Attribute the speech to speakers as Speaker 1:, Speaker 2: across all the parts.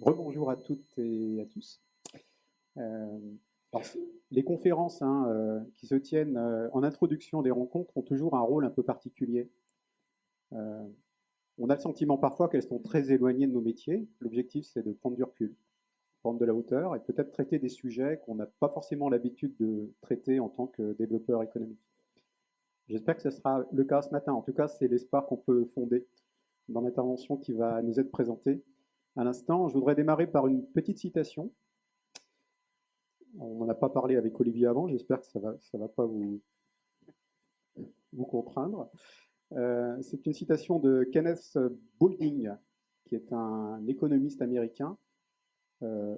Speaker 1: Rebonjour à toutes et à tous. Euh, alors, les conférences qui se tiennent en introduction des rencontres ont toujours un rôle un peu particulier. Euh, on a le sentiment parfois qu'elles sont très éloignées de nos métiers. L'objectif, c'est de prendre du recul, prendre de la hauteur et peut-être traiter des sujets qu'on n'a pas forcément l'habitude de traiter en tant que développeur économique. J'espère que ce sera le cas ce matin. En tout cas, c'est l'espoir qu'on peut fonder dans l'intervention qui va nous être présentée à l'instant. Je voudrais démarrer par une petite citation. On n'en a pas parlé avec Olivier avant, j'espère que ça va pas vous contraindre. C'est une citation de Kenneth Boulding, qui est un économiste américain,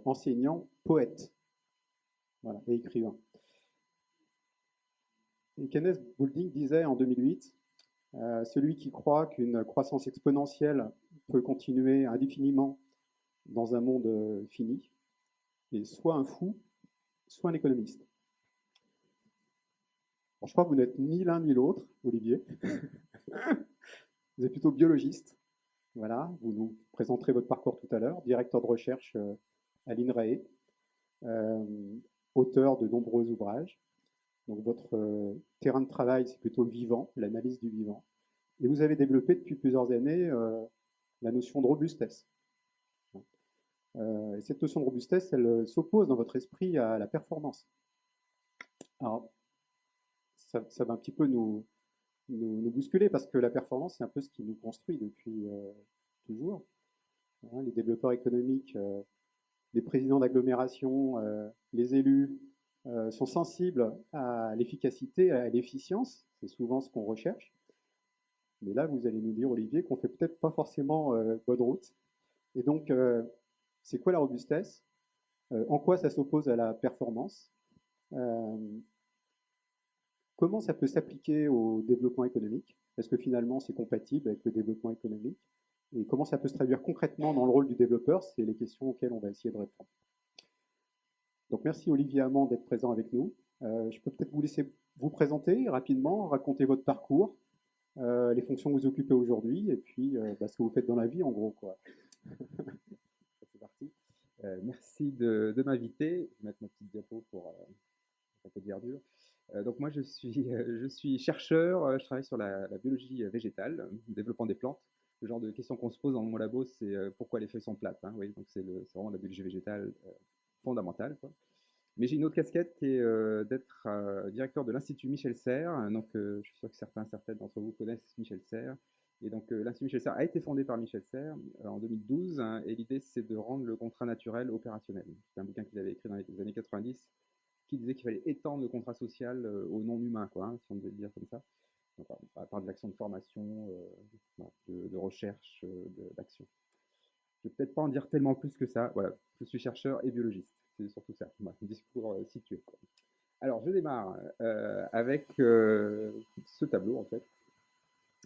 Speaker 1: enseignant, poète, voilà, et écrivain. Et Kenneth Boulding disait en 2008, celui qui croit qu'une croissance exponentielle peut continuer indéfiniment dans un monde fini est soit un fou, soit un économiste. Alors, je crois que vous n'êtes ni l'un ni l'autre, Olivier. Vous êtes plutôt biologiste. Voilà, vous nous présenterez votre parcours tout à l'heure, directeur de recherche à l'INRAE, euh, auteur de nombreux ouvrages. Donc votre terrain de travail, c'est plutôt le vivant, l'analyse du vivant. Et vous avez développé depuis plusieurs années la notion de robustesse. Et cette notion de robustesse, elle s'oppose dans votre esprit à la performance. Alors, ça va un petit peu nous bousculer parce que la performance, c'est un peu ce qui nous construit depuis toujours. Hein, les développeurs économiques, les présidents d'agglomération, les élus sont sensibles à l'efficacité, à l'efficience. C'est souvent ce qu'on recherche. Mais là, vous allez nous dire, Olivier, qu'on fait peut-être pas forcément bonne route. Et donc, c'est quoi la robustesse? En quoi ça s'oppose à la performance? euh, Comment ça peut s'appliquer au développement économique? Est-ce que finalement c'est compatible avec le développement économique? Et comment ça peut se traduire concrètement dans le rôle du développeur? C'est les questions auxquelles on va essayer de répondre. Donc merci Olivier Amand d'être présent avec nous. Je peux peut-être vous laisser vous présenter rapidement, raconter votre parcours, les fonctions que vous occupez aujourd'hui et puis ce que vous faites dans la vie en gros, quoi.
Speaker 2: C'est parti. Merci de m'inviter. Je vais mettre ma petite diapo pour un peu de verdure. Donc moi, je suis chercheur, je travaille sur la biologie végétale, développement des plantes. Le genre de questions qu'on se pose dans mon labo, c'est pourquoi les feuilles sont plates, hein, oui, donc c'est vraiment la biologie végétale fondamentale, quoi. Mais j'ai une autre casquette qui est d'être directeur de l'Institut Michel Serres. Donc, je suis sûr que certaines d'entre vous connaissent Michel Serres. Et donc, l'Institut Michel Serres a été fondé par Michel Serres en 2012. Hein, et l'idée, c'est de rendre le contrat naturel opérationnel. C'est un bouquin qu'il avait écrit dans les années 90 qui disait qu'il fallait étendre le contrat social au non-humain, quoi, hein, si on devait le dire comme ça. Donc, à part de l'action de formation, de recherche, d'action. Je ne vais peut-être pas en dire tellement plus que ça. Voilà, je suis chercheur et biologiste. C'est surtout ça, un discours situé, quoi. Alors, je démarre avec ce tableau, en fait,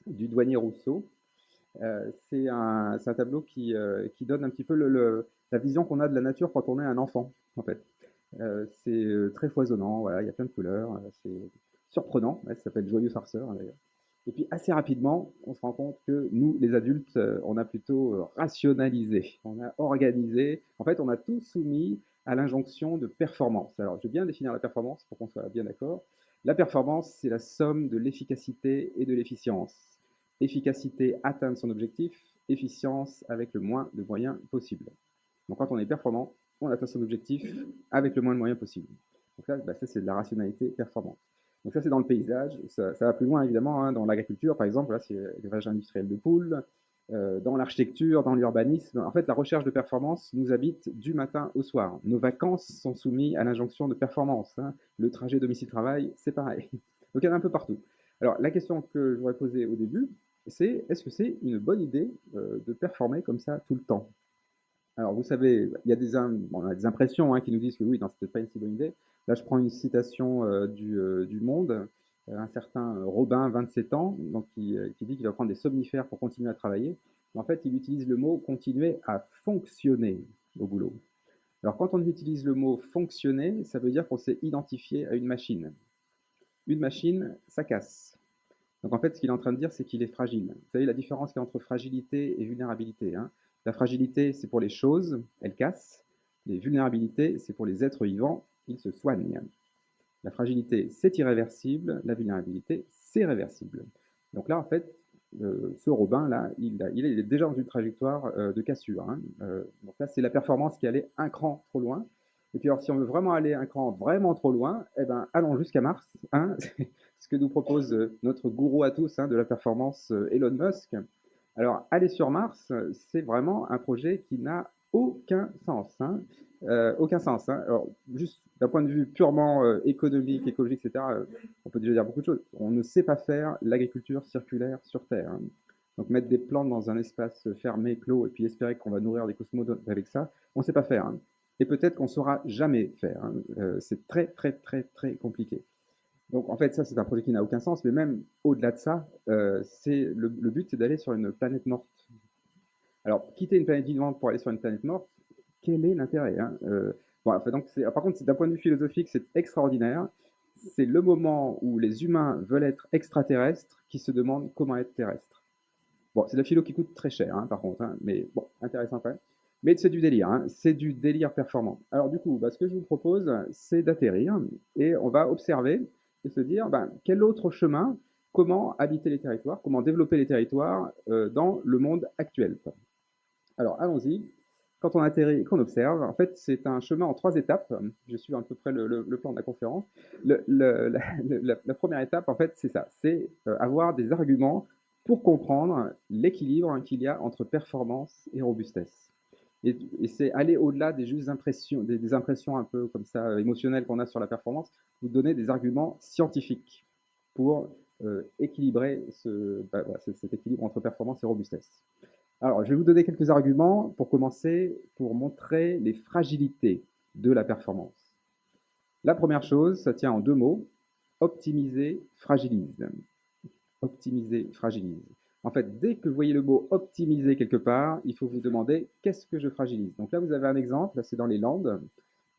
Speaker 2: du douanier Rousseau. C'est un tableau qui donne un petit peu la vision qu'on a de la nature quand on est un enfant, en fait. C'est très foisonnant, voilà, il y a plein de couleurs, c'est surprenant, ouais, ça s'appelle Joyeux farceur, hein, d'ailleurs. Et puis assez rapidement, on se rend compte que nous, les adultes, on a plutôt rationalisé, on a organisé, en fait, on a tout soumis à l'injonction de performance. Alors, je vais bien définir la performance pour qu'on soit bien d'accord. La performance, c'est la somme de l'efficacité et de l'efficience. Efficacité, atteindre son objectif, efficience avec le moins de moyens possible. Donc, quand on est performant, on atteint son objectif avec le moins de moyens possible. Donc là, ça c'est de la rationalité performante. Donc ça, c'est dans le paysage. Ça va plus loin, évidemment, hein, dans l'agriculture, par exemple. Là, c'est l'élevage industriel de poules. Dans l'architecture, dans l'urbanisme. En fait, la recherche de performance nous habite du matin au soir. Nos vacances sont soumises à l'injonction de performance, hein. Le trajet domicile-travail, c'est pareil. Donc, il y en a un peu partout. Alors, la question que je voudrais poser au début, c'est est-ce que c'est une bonne idée de performer comme ça tout le temps? Alors, vous savez, il y a on a des impressions, hein, qui nous disent que oui, non, c'est peut-être pas une si bonne idée. Là, je prends une citation du Monde, un certain Robin, 27 ans, donc qui dit qu'il va prendre des somnifères pour continuer à travailler. Mais en fait, il utilise le mot continuer à fonctionner au boulot. Alors, quand on utilise le mot fonctionner, ça veut dire qu'on s'est identifié à une machine. Une machine, ça casse. Donc en fait, ce qu'il est en train de dire, c'est qu'il est fragile. Vous savez la différence qu'il y a entre fragilité et vulnérabilité, hein. La fragilité, c'est pour les choses, elles cassent. Les vulnérabilités, c'est pour les êtres vivants, ils se soignent. La fragilité, c'est irréversible. La vulnérabilité, c'est réversible. Donc là, en fait, ce Robin-là, il est déjà dans une trajectoire de cassure. Hein. Donc là, c'est la performance qui allait un cran trop loin. Et puis alors, si on veut vraiment aller un cran vraiment trop loin, eh ben, allons jusqu'à Mars. Hein. C'est ce que nous propose notre gourou à tous hein, de la performance, Elon Musk. Alors, aller sur Mars, c'est vraiment un projet qui n'a aucun sens. Hein. Aucun sens. Hein. Alors, juste d'un point de vue purement économique, écologique, etc., on peut déjà dire beaucoup de choses. On ne sait pas faire l'agriculture circulaire sur Terre. Hein. Donc, mettre des plantes dans un espace fermé, clos, et puis espérer qu'on va nourrir des cosmonautes avec ça, on ne sait pas faire. Hein. Et peut-être qu'on ne saura jamais faire. Hein. C'est très, très, très, très compliqué. Donc, en fait, ça, c'est un projet qui n'a aucun sens, mais même au-delà de ça, le but, c'est d'aller sur une planète morte. Alors, quitter une planète vivante pour aller sur une planète morte, quel est l'intérêt hein bon, enfin, donc par contre, d'un point de vue philosophique, c'est extraordinaire. C'est le moment où les humains veulent être extraterrestres qui se demandent comment être terrestres. Bon, c'est de la philo qui coûte très cher, hein, par contre, hein, mais bon, intéressant quand même. Mais c'est du délire, hein, c'est du délire performant. Alors du coup, bah, ce que je vous propose, c'est d'atterrir et on va observer et se dire, bah, quel autre chemin, comment habiter les territoires, comment développer les territoires dans le monde actuel. Alors allons-y. Quand on atterrit et qu'on observe, en fait, c'est un chemin en 3 étapes. Je suis à peu près le plan de la conférence. La première étape, en fait, c'est ça. C'est avoir des arguments pour comprendre l'équilibre qu'il y a entre performance et robustesse. Et c'est aller au-delà des justes impressions, des impressions un peu comme ça émotionnelles qu'on a sur la performance, vous donner des arguments scientifiques pour équilibrer cet équilibre entre performance et robustesse. Alors, je vais vous donner quelques arguments pour commencer, pour montrer les fragilités de la performance. La première chose, ça tient en 2 mots, optimiser, fragilise. Optimiser, fragilise. En fait, dès que vous voyez le mot optimiser quelque part, il faut vous demander qu'est-ce que je fragilise. Donc là, vous avez un exemple, c'est dans les Landes,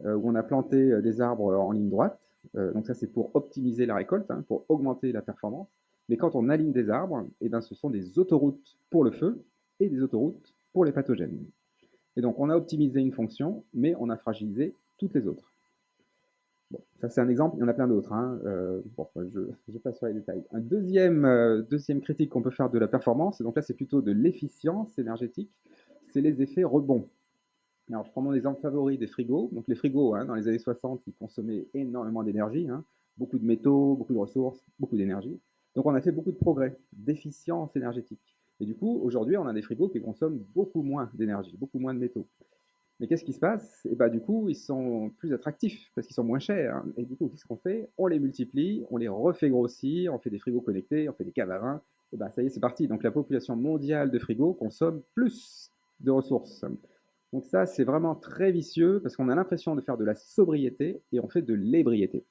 Speaker 2: où on a planté des arbres en ligne droite. Donc ça, c'est pour optimiser la récolte, hein, pour augmenter la performance. Mais quand on aligne des arbres, eh ben, ce sont des autoroutes pour le feu et des autoroutes pour les pathogènes. Et donc, on a optimisé une fonction, mais on a fragilisé toutes les autres. Bon, ça c'est un exemple, il y en a plein d'autres. Hein. Bon, je passe sur les détails. Un deuxième critique qu'on peut faire de la performance, et donc là c'est plutôt de l'efficience énergétique, c'est les effets rebonds. Alors, je prends mon exemple favori des frigos. Donc, les frigos, hein, dans les années 60, ils consommaient énormément d'énergie, hein, beaucoup de métaux, beaucoup de ressources, beaucoup d'énergie. Donc, on a fait beaucoup de progrès d'efficience énergétique. Et du coup, aujourd'hui, on a des frigos qui consomment beaucoup moins d'énergie, beaucoup moins de métaux. Mais qu'est-ce qui se passe? Et bah, du coup, ils sont plus attractifs parce qu'ils sont moins chers. Et du coup, qu'est-ce qu'on fait? On les multiplie, on les refait grossir, on fait des frigos connectés, on fait des caves à vin. Et bah, ça y est, c'est parti. Donc, la population mondiale de frigos consomme plus de ressources. Donc ça, c'est vraiment très vicieux parce qu'on a l'impression de faire de la sobriété et on fait de l'ébriété.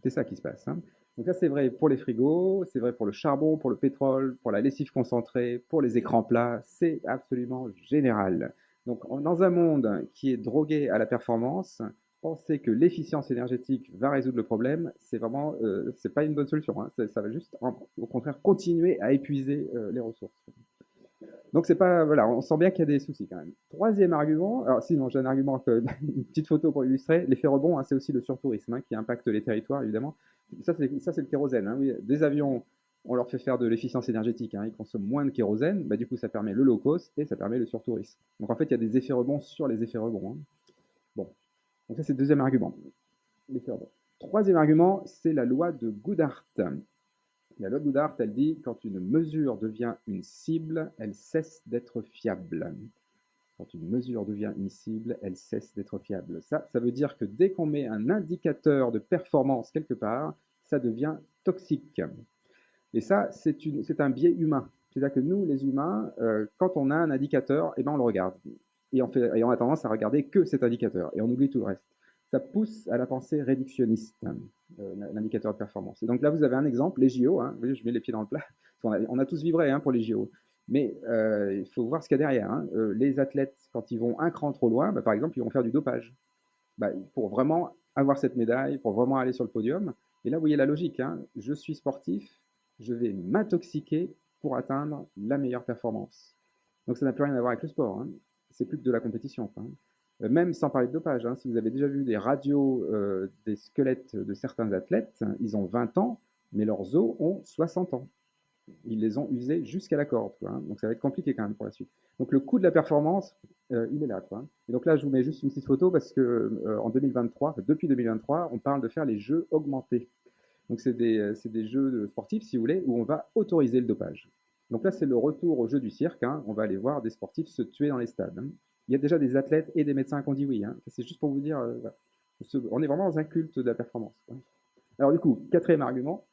Speaker 2: C'est ça qui se passe. Hein. Donc ça, c'est vrai pour les frigos, c'est vrai pour le charbon, pour le pétrole, pour la lessive concentrée, pour les écrans plats. C'est absolument général. Donc dans un monde qui est drogué à la performance, penser que l'efficience énergétique va résoudre le problème, c'est vraiment, c'est pas une bonne solution. Hein. Ça va juste, au contraire, continuer à épuiser les ressources. Donc c'est pas, voilà, on sent bien qu'il y a des soucis quand même. Troisième argument, alors sinon j'ai un argument, une petite photo pour illustrer, l'effet rebond, hein, c'est aussi le surtourisme hein, qui impacte les territoires évidemment. Ça c'est le kérosène. Hein, oui. Des avions, on leur fait faire de l'efficience énergétique, hein, ils consomment moins de kérosène, bah, du coup ça permet le low cost et ça permet le surtourisme. Donc en fait il y a des effets rebonds sur les effets rebonds. Hein. Bon, donc ça c'est le deuxième argument, l'effet rebond. Troisième argument, c'est la loi de Goodhart. La loi de Goodhart, elle dit quand une mesure devient une cible, elle cesse d'être fiable. Quand une mesure devient une cible, elle cesse d'être fiable. Ça veut dire que dès qu'on met un indicateur de performance quelque part, ça devient toxique. Et ça, c'est un biais humain. C'est-à-dire que nous, les humains, quand on a un indicateur, eh ben on le regarde. Et on a tendance à regarder que cet indicateur. Et on oublie tout le reste. Ça pousse à la pensée réductionniste, l'indicateur de performance. Et donc là, vous avez un exemple, les JO. Hein, vous voyez, je mets les pieds dans le plat. On a tous vibré hein, pour les JO. Mais il faut voir ce qu'il y a derrière. Hein. Les athlètes, quand ils vont un cran trop loin, bah, par exemple, ils vont faire du dopage. Bah, pour vraiment avoir cette médaille, pour vraiment aller sur le podium. Et là, vous voyez la logique. Hein. Je suis sportif, je vais m'intoxiquer pour atteindre la meilleure performance. Donc ça n'a plus rien à voir avec le sport. Hein. c'est plus que de la compétition, quoi, hein. Même sans parler de dopage, hein, si vous avez déjà vu des radios des squelettes de certains athlètes, ils ont 20 ans, mais leurs os ont 60 ans. Ils les ont usés jusqu'à la corde, quoi, hein. Donc ça va être compliqué quand même pour la suite. Donc le coût de la performance, il est là, quoi, hein. Et donc là, je vous mets juste une petite photo parce que en 2023, depuis 2023, on parle de faire les jeux augmentés. Donc c'est des jeux sportifs, si vous voulez, où on va autoriser le dopage. Donc là, c'est le retour au jeu du cirque, hein. On va aller voir des sportifs se tuer dans les stades, hein. Il y a déjà des athlètes et des médecins qui ont dit oui, hein. C'est juste pour vous dire, voilà. On est vraiment dans un culte de la performance, quoi. Alors du coup, quatrième argument,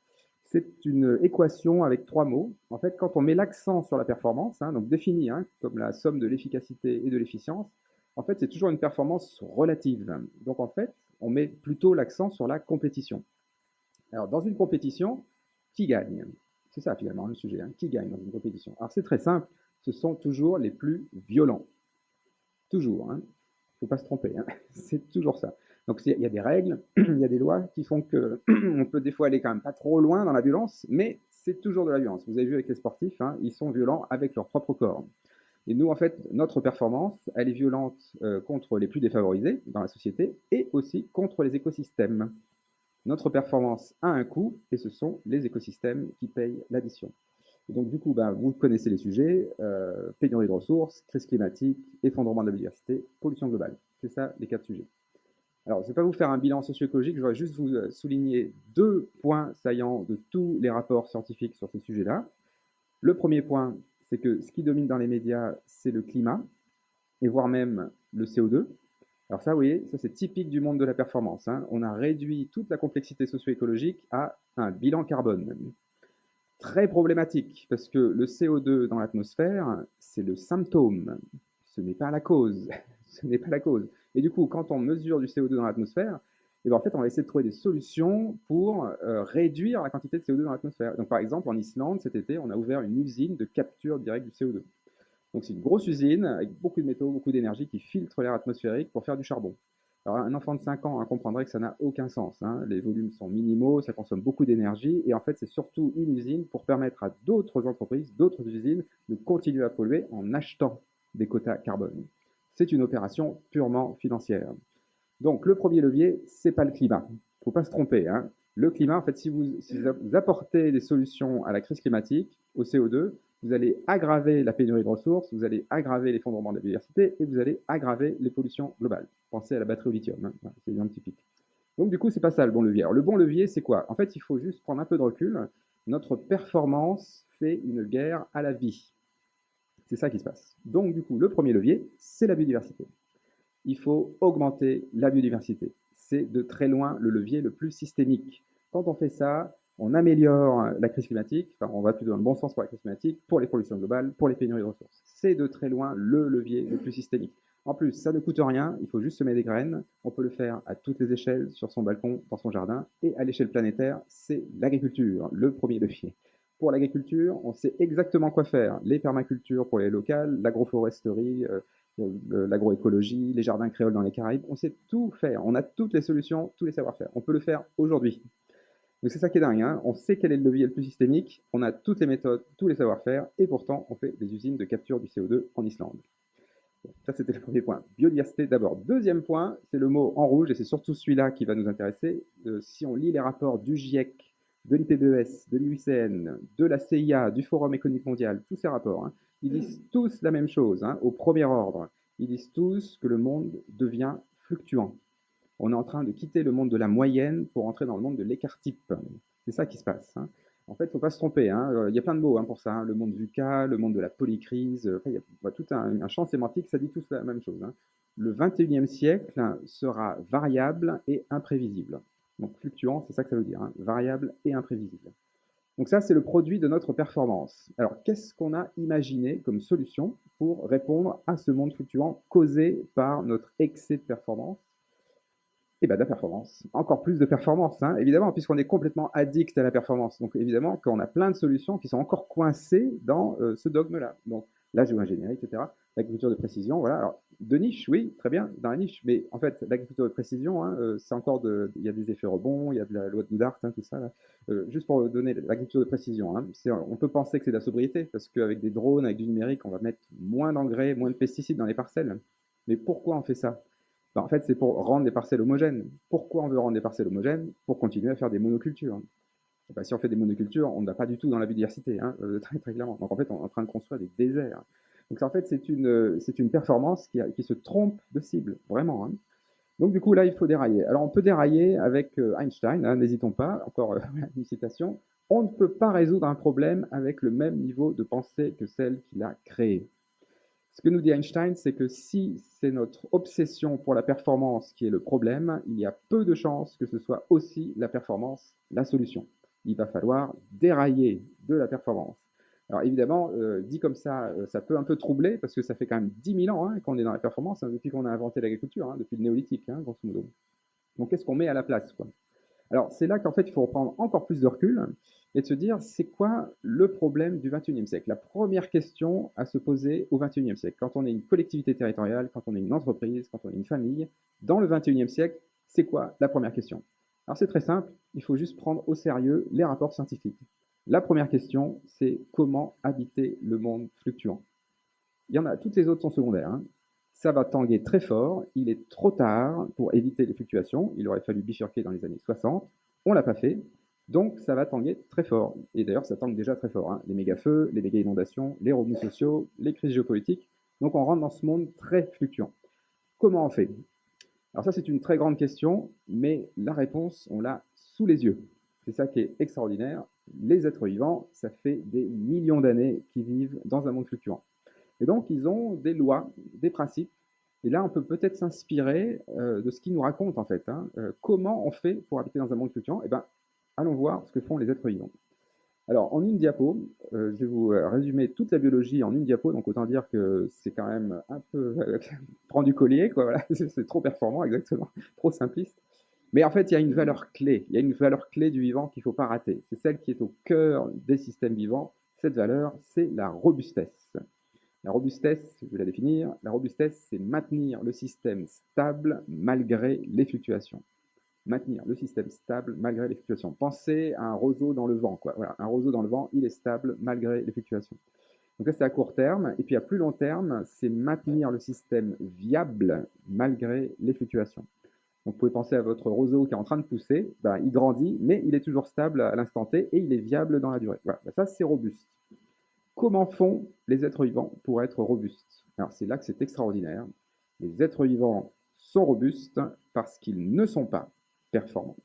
Speaker 2: c'est une équation avec trois mots. En fait, quand on met l'accent sur la performance, hein, donc définie, hein, comme la somme de l'efficacité et de l'efficience, en fait, c'est toujours une performance relative. Donc en fait, on met plutôt l'accent sur la compétition. Alors, dans une compétition, qui gagne? C'est ça finalement le sujet, hein. Qui gagne dans une compétition? Alors, c'est très simple, ce sont toujours les plus violents. Toujours, hein. Il ne faut pas se tromper, hein. C'est toujours ça. Donc, il y a des règles, il y a des lois qui font qu'on peut des fois aller quand même pas trop loin dans la violence, mais c'est toujours de la violence. Vous avez vu avec les sportifs, hein, ils sont violents avec leur propre corps. Et nous, en fait, notre performance, elle est violente contre les plus défavorisés dans la société et aussi contre les écosystèmes. Notre performance a un coût et ce sont les écosystèmes qui payent l'addition. Et donc du coup, vous connaissez les sujets, pénurie de ressources, crise climatique, effondrement de la biodiversité, pollution globale. C'est ça les quatre sujets. Alors, je ne vais pas vous faire un bilan socio-écologique, je voudrais juste vous souligner deux points saillants de tous les rapports scientifiques sur ces sujets-là. Le premier point, c'est que ce qui domine dans les médias, c'est le climat, et voire même le CO2. Alors ça, vous voyez, ça c'est typique du monde de la performance, hein. On a réduit toute la complexité socio-écologique à un bilan carbone. Très problématique, parce que le CO2 dans l'atmosphère, c'est le symptôme, ce n'est pas la cause. Ce n'est pas la cause. Et du coup, quand on mesure du CO2 dans l'atmosphère, et en fait, on va essayer de trouver des solutions pour réduire la quantité de CO2 dans l'atmosphère. Donc par exemple, en Islande, cet été, on a ouvert une usine de capture directe du CO2. Donc c'est une grosse usine avec beaucoup de métaux, beaucoup d'énergie qui filtre l'air atmosphérique pour faire du charbon. Alors un enfant de 5 ans comprendrait que ça n'a aucun sens, hein. Les volumes sont minimaux, ça consomme beaucoup d'énergie et en fait c'est surtout une usine pour permettre à d'autres entreprises, d'autres usines de continuer à polluer en achetant des quotas carbone. C'est une opération purement financière. Donc le premier levier, c'est pas le climat. Il ne faut pas se tromper, hein. Le climat, en fait, si vous apportez des solutions à la crise climatique, au CO2, vous allez aggraver la pénurie de ressources, vous allez aggraver l'effondrement de la biodiversité et vous allez aggraver les pollutions globales. Pensez à la batterie au lithium, hein. Voilà, c'est l'exemple typique. Donc du coup, c'est pas ça le bon levier. Alors le bon levier, c'est quoi? En fait, il faut juste prendre un peu de recul. Notre performance fait une guerre à la vie. C'est ça qui se passe. Donc du coup, le premier levier, c'est la biodiversité. Il faut augmenter la biodiversité. C'est de très loin le levier le plus systémique. Quand on fait ça, on améliore la crise climatique, enfin on va plutôt dans le bon sens pour la crise climatique, pour les pollutions globales, pour les pénuries de ressources. C'est de très loin le levier le plus systémique. En plus, ça ne coûte rien, il faut juste semer des graines. On peut le faire à toutes les échelles, sur son balcon, dans son jardin. Et à l'échelle planétaire, c'est l'agriculture, le premier levier. Pour l'agriculture, on sait exactement quoi faire. Les permacultures pour les locales, l'agroforesterie, l'agroécologie, les jardins créoles dans les Caraïbes, on sait tout faire, on a toutes les solutions, tous les savoir-faire, on peut le faire aujourd'hui. Donc c'est ça qui est dingue, hein. On sait quel est le levier le plus systémique, on a toutes les méthodes, tous les savoir-faire, et pourtant on fait des usines de capture du CO2 en Islande. Ça c'était le premier point. Biodiversité d'abord. Deuxième point, c'est le mot en rouge, et c'est surtout celui-là qui va nous intéresser. Si on lit les rapports du GIEC, de l'IPBES, de l'UICN, de la CIA, du Forum économique mondial, tous ces rapports, hein, ils disent tous la même chose, hein, au premier ordre. Ils disent tous que le monde devient fluctuant. On est en train de quitter le monde de la moyenne pour entrer dans le monde de l'écart-type. C'est ça qui se passe, hein. En fait, il ne faut pas se tromper, hein. Il y a plein de mots, hein, pour ça, hein. Le monde VUCA, le monde de la polycrise. Enfin, il y a tout un champ sémantique, ça dit tous la même chose, hein. Le 21e siècle sera variable et imprévisible. Donc fluctuant, c'est ça que ça veut dire, hein, variable et imprévisible. Donc ça, c'est le produit de notre performance. Alors, qu'est-ce qu'on a imaginé comme solution pour répondre à ce monde fluctuant causé par notre excès de performance? Et bien de la performance, encore plus de performance, hein, évidemment, puisqu'on est complètement addict à la performance. Donc évidemment qu'on a plein de solutions qui sont encore coincées dans ce dogme-là. Donc la géoingénierie, etc., l'agriculture de précision, voilà. Alors De niche, oui, très bien, dans la niche. Mais en fait, l'agriculture de précision, hein, c'est encore il y a des effets rebonds, il y a de la loi de Goodhart, hein, tout ça. Là. Juste pour donner l'agriculture de précision, hein, on peut penser que c'est de la sobriété, parce qu'avec des drones, avec du numérique, on va mettre moins d'engrais, moins de pesticides dans les parcelles. Mais pourquoi on fait ça? Ben, en fait, c'est pour rendre les parcelles homogènes. Pourquoi on veut rendre les parcelles homogènes? Pour continuer à faire des monocultures. Ben, si on fait des monocultures, on ne va pas du tout dans la biodiversité, hein, très, très clairement. Donc en fait, on est en train de construire des déserts. Donc en fait, c'est une performance qui se trompe de cible, vraiment. Hein. Donc du coup, là, il faut dérailler. Alors on peut dérailler avec Einstein, hein, n'hésitons pas, encore une citation. On ne peut pas résoudre un problème avec le même niveau de pensée que celle qu'il a créée. Ce que nous dit Einstein, c'est que si c'est notre obsession pour la performance qui est le problème, il y a peu de chances que ce soit aussi la performance la solution. Il va falloir dérailler de la performance. Alors évidemment, dit comme ça peut un peu troubler parce que ça fait quand même 10 000 ans hein, qu'on est dans la performance, hein, depuis qu'on a inventé l'agriculture, hein, depuis le néolithique, hein, grosso modo. Donc qu'est-ce qu'on met à la place quoi? Alors, c'est là qu'en fait, il faut reprendre encore plus de recul et de se dire, c'est quoi le problème du 21e siècle? La première question à se poser au 21e siècle, quand on est une collectivité territoriale, quand on est une entreprise, quand on est une famille, dans le 21e siècle, c'est quoi la première question? Alors, c'est très simple, il faut juste prendre au sérieux les rapports scientifiques. La première question, c'est comment habiter le monde fluctuant. Il y en a, toutes les autres sont secondaires. Hein. Ça va tanguer très fort. Il est trop tard pour éviter les fluctuations. Il aurait fallu bifurquer dans les années 60. On ne l'a pas fait. Donc, ça va tanguer très fort. Et d'ailleurs, ça tangue déjà très fort. Hein. Les méga-feux, les méga-inondations, les remous sociaux, les crises géopolitiques. Donc, on rentre dans ce monde très fluctuant. Comment on fait? Alors ça, c'est une très grande question, mais la réponse, on l'a sous les yeux. C'est ça qui est extraordinaire. Les êtres vivants, ça fait des millions d'années qu'ils vivent dans un monde fluctuant. Et donc, ils ont des lois, des principes. Et là, on peut peut-être s'inspirer de ce qu'ils nous racontent, en fait. Hein. Comment on fait pour habiter dans un monde fluctuant? Eh bien, allons voir ce que font les êtres vivants. Alors, en une diapo, je vais vous résumer toute la biologie en une diapo, donc autant dire que c'est quand même un peu prend du collier, quoi, voilà. C'est trop performant, exactement, trop simpliste. Mais en fait, il y a une valeur clé, il y a une valeur clé du vivant qu'il ne faut pas rater. C'est celle qui est au cœur des systèmes vivants. Cette valeur, c'est la robustesse. La robustesse, je vais la définir, la robustesse, c'est maintenir le système stable malgré les fluctuations. Maintenir le système stable malgré les fluctuations. Pensez à un roseau dans le vent, quoi. Voilà, un roseau dans le vent, il est stable malgré les fluctuations. Donc ça, c'est à court terme. Et puis à plus long terme, c'est maintenir le système viable malgré les fluctuations. Donc vous pouvez penser à votre roseau qui est en train de pousser, ben, il grandit, mais il est toujours stable à l'instant T et il est viable dans la durée. Voilà, ben, ça c'est robuste. Comment font les êtres vivants pour être robustes? Alors c'est là que c'est extraordinaire. Les êtres vivants sont robustes parce qu'ils ne sont pas performants.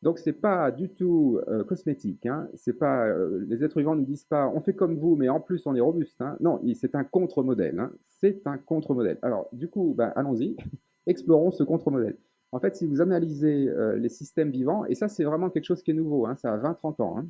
Speaker 2: Donc c'est pas du tout cosmétique. Hein. C'est pas les êtres vivants ne disent pas on fait comme vous, mais en plus on est robuste. Hein. Non, c'est un contre-modèle. Hein. C'est un contre-modèle. Alors du coup, ben, allons-y, explorons ce contre-modèle. En fait, si vous analysez les systèmes vivants, et ça c'est vraiment quelque chose qui est nouveau, hein, ça a 20-30 ans. Hein,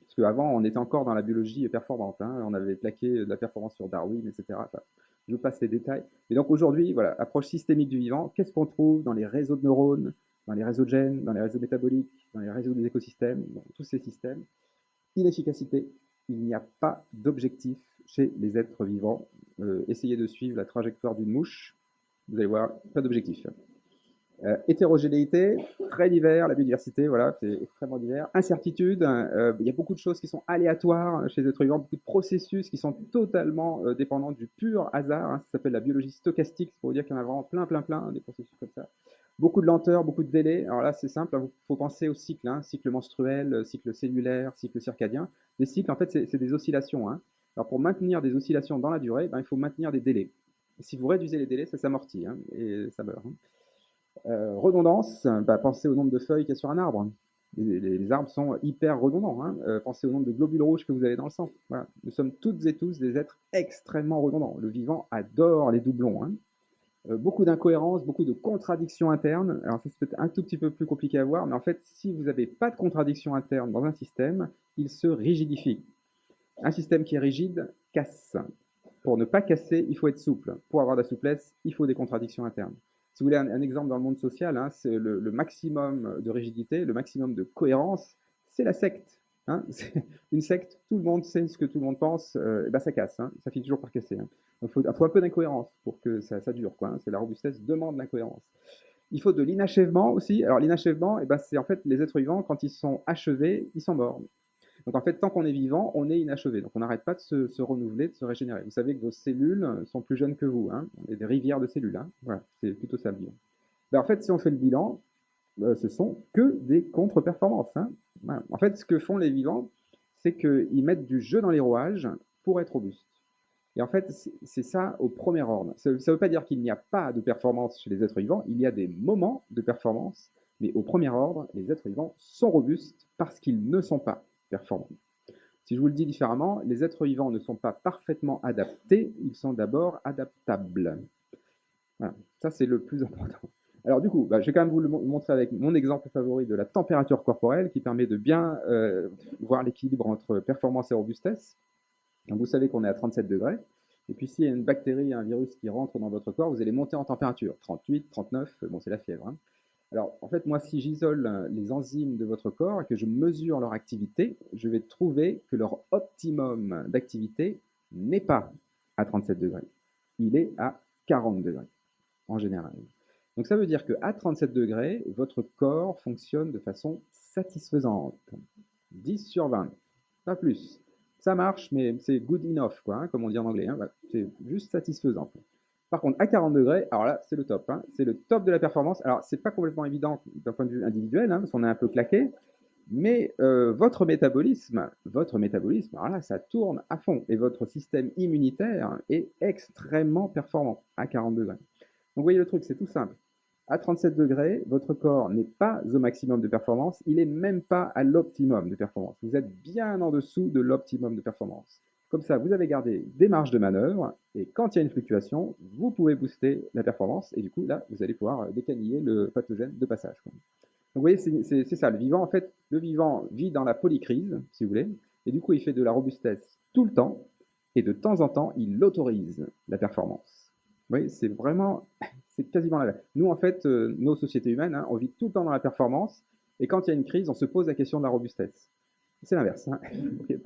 Speaker 2: parce qu'avant, on était encore dans la biologie performante. Hein, on avait plaqué de la performance sur Darwin, etc. Enfin, je passe les détails. Et donc aujourd'hui, voilà, approche systémique du vivant. Qu'est-ce qu'on trouve dans les réseaux de neurones, dans les réseaux de gènes, dans les réseaux métaboliques, dans les réseaux des écosystèmes, dans tous ces systèmes? Inefficacité. Il n'y a pas d'objectif chez les êtres vivants. Essayez de suivre la trajectoire d'une mouche. Vous allez voir, pas d'objectif. Hétérogénéité, très divers, la biodiversité, voilà, c'est extrêmement divers. Incertitude, il y a beaucoup de choses qui sont aléatoires chez les êtres vivants, beaucoup de processus qui sont totalement dépendants du pur hasard. Hein, ça s'appelle la biologie stochastique, c'est pour dire qu'il y en a vraiment plein, des processus comme ça. Beaucoup de lenteur, beaucoup de délai. Alors là, c'est simple, il faut penser au cycle, hein, cycle menstruel, cycle cellulaire, cycle circadien. Les cycles, en fait, c'est des oscillations. Hein. Alors pour maintenir des oscillations dans la durée, ben, il faut maintenir des délais. Et si vous réduisez les délais, ça s'amortit hein, et ça meurt. Hein. Redondance, bah, pensez au nombre de feuilles qu'il y a sur un arbre. Les arbres sont hyper redondants. Hein. Pensez au nombre de globules rouges que vous avez dans le sang. Voilà. Nous sommes toutes et tous des êtres extrêmement redondants. Le vivant adore les doublons. Hein. Beaucoup d'incohérences, beaucoup de contradictions internes. Alors ça c'est peut-être un tout petit peu plus compliqué à voir, mais en fait, si vous n'avez pas de contradictions internes dans un système, il se rigidifie. Un système qui est rigide casse. Pour ne pas casser, il faut être souple. Pour avoir de la souplesse, il faut des contradictions internes. Si vous voulez un exemple dans le monde social, hein, c'est le maximum de rigidité, le maximum de cohérence, c'est la secte. Hein. Une secte, tout le monde sait ce que tout le monde pense, et ben ça casse, hein. Ça finit toujours par casser. Hein. Donc faut un peu d'incohérence pour que ça dure, quoi. Hein. C'est la robustesse demande l'incohérence. Il faut de l'inachèvement aussi. Alors l'inachèvement, eh ben, c'est en fait les êtres vivants, quand ils sont achevés, ils sont morts. Donc en fait, tant qu'on est vivant, on est inachevé. Donc on n'arrête pas de se renouveler, de se régénérer. Vous savez que vos cellules sont plus jeunes que vous. Hein. On est des rivières de cellules. Hein. Voilà, c'est plutôt ça le bilan. Ben, en fait, si on fait le bilan, ce sont que des contre-performances. Hein. Voilà. En fait, ce que font les vivants, c'est qu'ils mettent du jeu dans les rouages pour être robustes. Et en fait, c'est ça au premier ordre. Ça ne veut pas dire qu'il n'y a pas de performance chez les êtres vivants, il y a des moments de performance, mais au premier ordre, les êtres vivants sont robustes parce qu'ils ne sont pas performants. Si je vous le dis différemment, les êtres vivants ne sont pas parfaitement adaptés, ils sont d'abord adaptables. Voilà, ça c'est le plus important. Alors du coup, je vais quand même vous le montrer avec mon exemple favori de la température corporelle qui permet de bien voir l'équilibre entre performance et robustesse. Donc vous savez qu'on est à 37 degrés. Et puis s'il y a une bactérie, un virus qui rentre dans votre corps, vous allez monter en température. 38, 39, bon c'est la fièvre. Hein. Alors en fait, moi si j'isole les enzymes de votre corps et que je mesure leur activité, je vais trouver que leur optimum d'activité n'est pas à 37 degrés. Il est à 40 degrés en général. Donc ça veut dire qu'à 37 degrés, votre corps fonctionne de façon satisfaisante. 10 sur 20, pas plus. Ça marche, mais c'est good enough, quoi, hein, comme on dit en anglais. Hein, voilà, c'est juste satisfaisant. Quoi. Par contre, à 40 degrés, alors là, c'est le top. Hein, c'est le top de la performance. Alors, c'est pas complètement évident d'un point de vue individuel, hein, parce qu'on est un peu claqué, mais votre métabolisme, alors là, ça tourne à fond. Et votre système immunitaire est extrêmement performant à 40 degrés. Donc, vous voyez le truc, c'est tout simple. À 37 degrés, votre corps n'est pas au maximum de performance, il n'est même pas à l'optimum de performance. Vous êtes bien en dessous de l'optimum de performance. Comme ça, vous avez gardé des marges de manœuvre, et quand il y a une fluctuation, vous pouvez booster la performance, et du coup, là, vous allez pouvoir décaniller le pathogène de passage. Donc, vous voyez, c'est ça, le vivant, en fait, le vivant vit dans la polycrise, si vous voulez, et du coup, il fait de la robustesse tout le temps, et de temps en temps, il autorise la performance. Vous voyez, c'est vraiment, c'est quasiment la même. Nous, en fait, nos sociétés humaines, hein, on vit tout le temps dans la performance, et quand il y a une crise, on se pose la question de la robustesse. C'est l'inverse. Hein. Okay,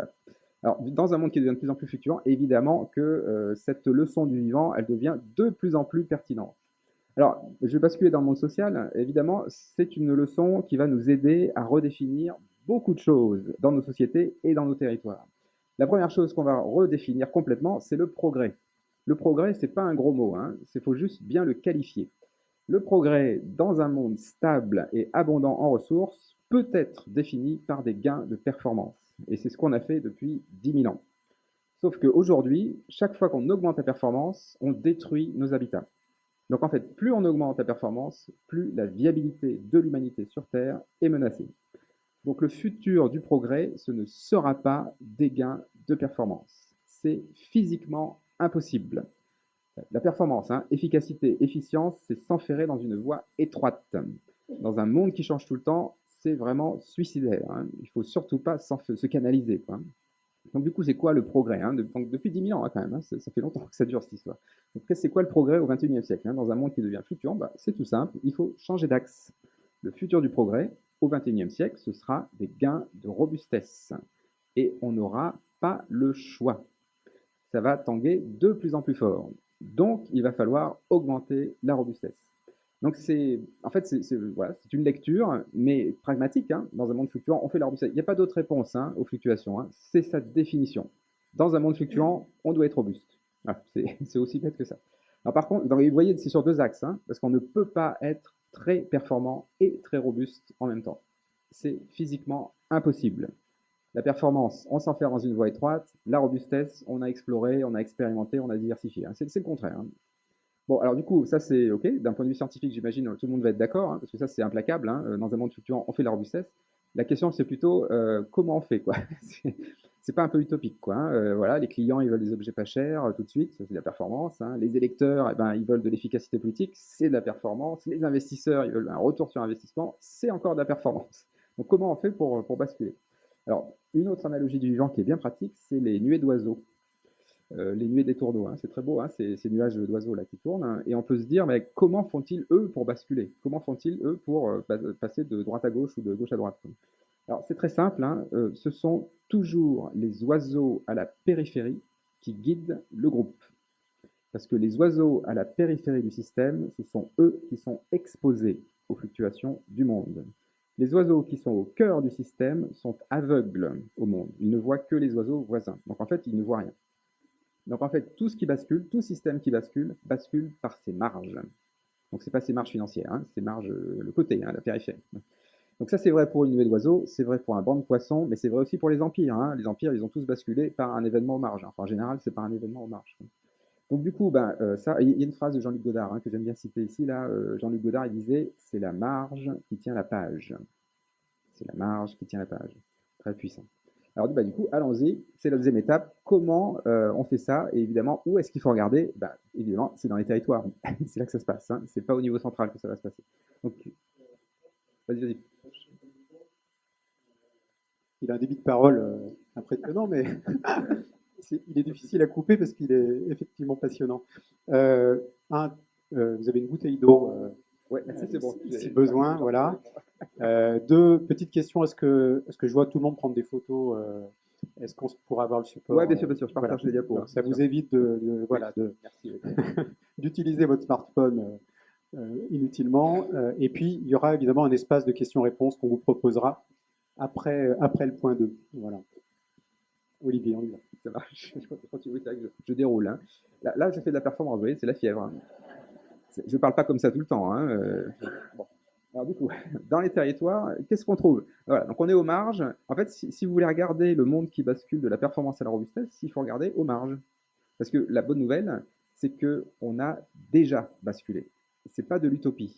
Speaker 2: alors, dans un monde qui devient de plus en plus fluctuant, évidemment que cette leçon du vivant, elle devient de plus en plus pertinente. Alors, je vais basculer dans le monde social. Évidemment, c'est une leçon qui va nous aider à redéfinir beaucoup de choses dans nos sociétés et dans nos territoires. La première chose qu'on va redéfinir complètement, c'est le progrès. Le progrès, c'est pas un gros mot, hein, il faut juste bien le qualifier. Le progrès dans un monde stable et abondant en ressources peut être défini par des gains de performance. Et c'est ce qu'on a fait depuis 10 000 ans. Sauf qu'aujourd'hui, chaque fois qu'on augmente la performance, on détruit nos habitats. Donc en fait, plus on augmente la performance, plus la viabilité de l'humanité sur Terre est menacée. Donc le futur du progrès, ce ne sera pas des gains de performance. C'est physiquement impossible. La performance, hein, efficacité, efficience, c'est s'enferrer dans une voie étroite. Dans un monde qui change tout le temps, c'est vraiment suicidaire. Hein. Il ne faut surtout pas se canaliser. Quoi. Donc du coup, c'est quoi le progrès hein Donc, depuis 10 000 ans, hein, quand même, hein, ça fait longtemps que ça dure cette histoire. Donc c'est quoi le progrès au XXIe siècle hein, dans un monde qui devient fluctuant C'est tout simple, il faut changer d'axe. Le futur du progrès au XXIe siècle, ce sera des gains de robustesse. Et on n'aura pas le choix. Ça va tanguer de plus en plus fort. Donc, il va falloir augmenter la robustesse. Donc, en fait, voilà, c'est une lecture, mais pragmatique. Hein. Dans un monde fluctuant, on fait la robustesse. Il n'y a pas d'autre réponse hein, aux fluctuations. Hein. C'est sa définition. Dans un monde fluctuant, on doit être robuste. Voilà, c'est aussi bête que ça. Alors, par contre, vous voyez, c'est sur deux axes, hein, parce qu'on ne peut pas être très performant et très robuste en même temps. C'est physiquement impossible. La performance, on s'enferme dans une voie étroite. La robustesse, on a exploré, on a expérimenté, on a diversifié. Hein. C'est le contraire. Hein. Bon, alors du coup, ça c'est OK. D'un point de vue scientifique, j'imagine tout le monde va être d'accord, hein, parce que ça c'est implacable. Hein. Dans un monde fluctuant, on fait la robustesse. La question c'est plutôt comment on fait, quoi. C'est pas un peu utopique, quoi. Hein. Voilà, les clients ils veulent des objets pas chers tout de suite, c'est de la performance. Hein. Les électeurs, eh ben, ils veulent de l'efficacité politique, c'est de la performance. Les investisseurs, ils veulent un retour sur investissement, c'est encore de la performance. Donc comment on fait pour basculer? Alors, une autre analogie du vivant qui est bien pratique, c'est les nuées d'oiseaux. Les nuées des tourneaux, hein, c'est très beau, hein, ces nuages d'oiseaux là qui tournent, hein, et on peut se dire, mais comment font-ils eux pour basculer? Comment font-ils eux pour passer de droite à gauche ou de gauche à droite? Alors, c'est très simple, hein, ce sont toujours les oiseaux à la périphérie qui guident le groupe. Parce que les oiseaux à la périphérie du système, ce sont eux qui sont exposés aux fluctuations du monde. Les oiseaux qui sont au cœur du système sont aveugles au monde. Ils ne voient que les oiseaux voisins. Donc en fait, ils ne voient rien. Donc en fait, tout ce qui bascule, tout système qui bascule, bascule par ses marges. Donc c'est pas ses marges financières, hein, c'est marges, le côté, hein, la périphérie. Donc ça c'est vrai pour une nuée d'oiseaux, c'est vrai pour un banc de poissons, mais c'est vrai aussi pour les empires, hein. Les empires, ils ont tous basculé par un événement aux marges. Enfin, en général, c'est par un événement aux marges. Donc du coup, ben, ça, il y a une phrase de Jean-Luc Godard, hein, que j'aime bien citer ici. Là, Jean-Luc Godard, il disait, c'est la marge qui tient la page. C'est la marge qui tient la page. Très puissant. Alors bah, du coup, allons-y. C'est la deuxième étape. Comment on fait ça? Et évidemment, où est-ce qu'il faut regarder? Bah, évidemment, c'est dans les territoires. C'est là que ça se passe. Hein. C'est pas au niveau central que ça va se passer. Donc, vas-y, vas-y.
Speaker 1: Il a un débit de parole impressionnant, mais il est difficile à couper parce qu'il est effectivement passionnant. Euh, un, vous avez une bouteille d'eau
Speaker 2: Ouais, merci, c'est bon.
Speaker 1: si besoin, voilà. Deux petites questions. Est-ce que je vois tout le monde prendre des photos est-ce qu'on pourra avoir le
Speaker 2: Ouais,
Speaker 1: support
Speaker 2: bien sûr, je
Speaker 1: voilà.
Speaker 2: partage les diapos. Hein,
Speaker 1: Ça
Speaker 2: bien
Speaker 1: vous
Speaker 2: sûr.
Speaker 1: évite
Speaker 2: Oui,
Speaker 1: voilà,
Speaker 2: merci.
Speaker 1: d'utiliser votre smartphone inutilement. Et puis, il y aura évidemment un espace de questions-réponses qu'on vous proposera après le point 2. Voilà. Olivier, on y va.
Speaker 2: Ça marche. Je continue, oui, c'est vrai que je déroule. Hein. Là, je fais de la performance, vous voyez, c'est la fièvre. Hein. Je ne parle pas comme ça tout le temps. Hein. Bon. Alors du coup, dans les territoires, qu'est-ce qu'on trouve? Voilà, donc on est aux marges. En fait, si vous voulez regarder le monde qui bascule de la performance à la robustesse, il faut regarder aux marges. Parce que la bonne nouvelle, c'est qu'on a déjà basculé. Ce n'est pas de l'utopie.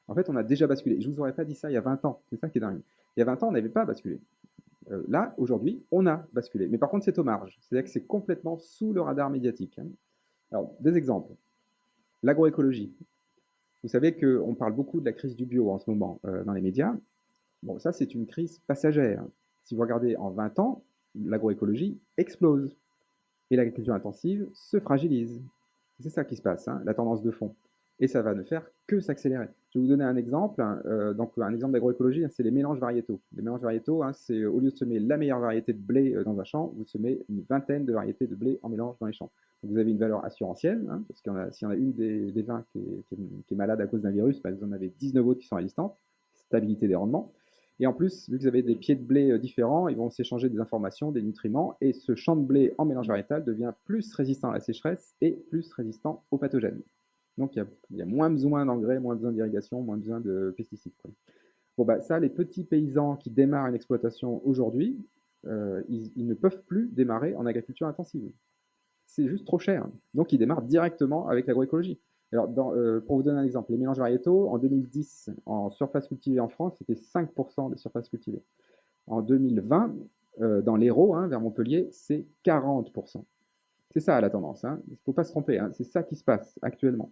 Speaker 2: En fait, on a déjà basculé. Je ne vous aurais pas dit ça il y a 20 ans. C'est ça qui est dingue. Il y a 20 ans, on n'avait pas basculé. Là, aujourd'hui, on a basculé. Mais par contre, c'est aux marges. C'est-à-dire que c'est complètement sous le radar médiatique. Hein. Alors, des exemples. L'agroécologie. Vous savez qu'on parle beaucoup de la crise du bio en ce moment dans les médias. Bon, ça, c'est une crise passagère. Si vous regardez en 20 ans, l'agroécologie explose et l'agriculture intensive se fragilise. C'est ça qui se passe, hein, la tendance de fond. Et ça va ne faire que s'accélérer. Je vais vous donner un exemple. Donc, un exemple d'agroécologie, hein, c'est les mélanges variétaux. Les mélanges variétaux, hein, c'est au lieu de semer la meilleure variété de blé dans un champ, vous semez une vingtaine de variétés de blé en mélange dans les champs. Donc, vous avez une valeur assurantielle, hein, parce s'il y en a une des 20 qui est malade à cause d'un virus, bah, vous en avez 19 autres qui sont résistantes. Stabilité des rendements. Et en plus, vu que vous avez des pieds de blé différents, ils vont s'échanger des informations, des nutriments, et ce champ de blé en mélange variétal devient plus résistant à la sécheresse et plus résistant aux pathogènes. Donc il y a moins besoin d'engrais, moins besoin d'irrigation, moins besoin de pesticides. Quoi. Bon, bah, ça, les petits paysans qui démarrent une exploitation aujourd'hui, ils ne peuvent plus démarrer en agriculture intensive. C'est juste trop cher. Donc ils démarrent directement avec l'agroécologie. Alors, pour vous donner un exemple, les mélanges variétaux, en 2010, en surface cultivée en France, c'était 5% des surfaces cultivées. En 2020, dans l'Hérault, hein, vers Montpellier, c'est 40%. C'est ça la tendance, hein. Il ne faut pas se tromper, hein. C'est ça qui se passe actuellement.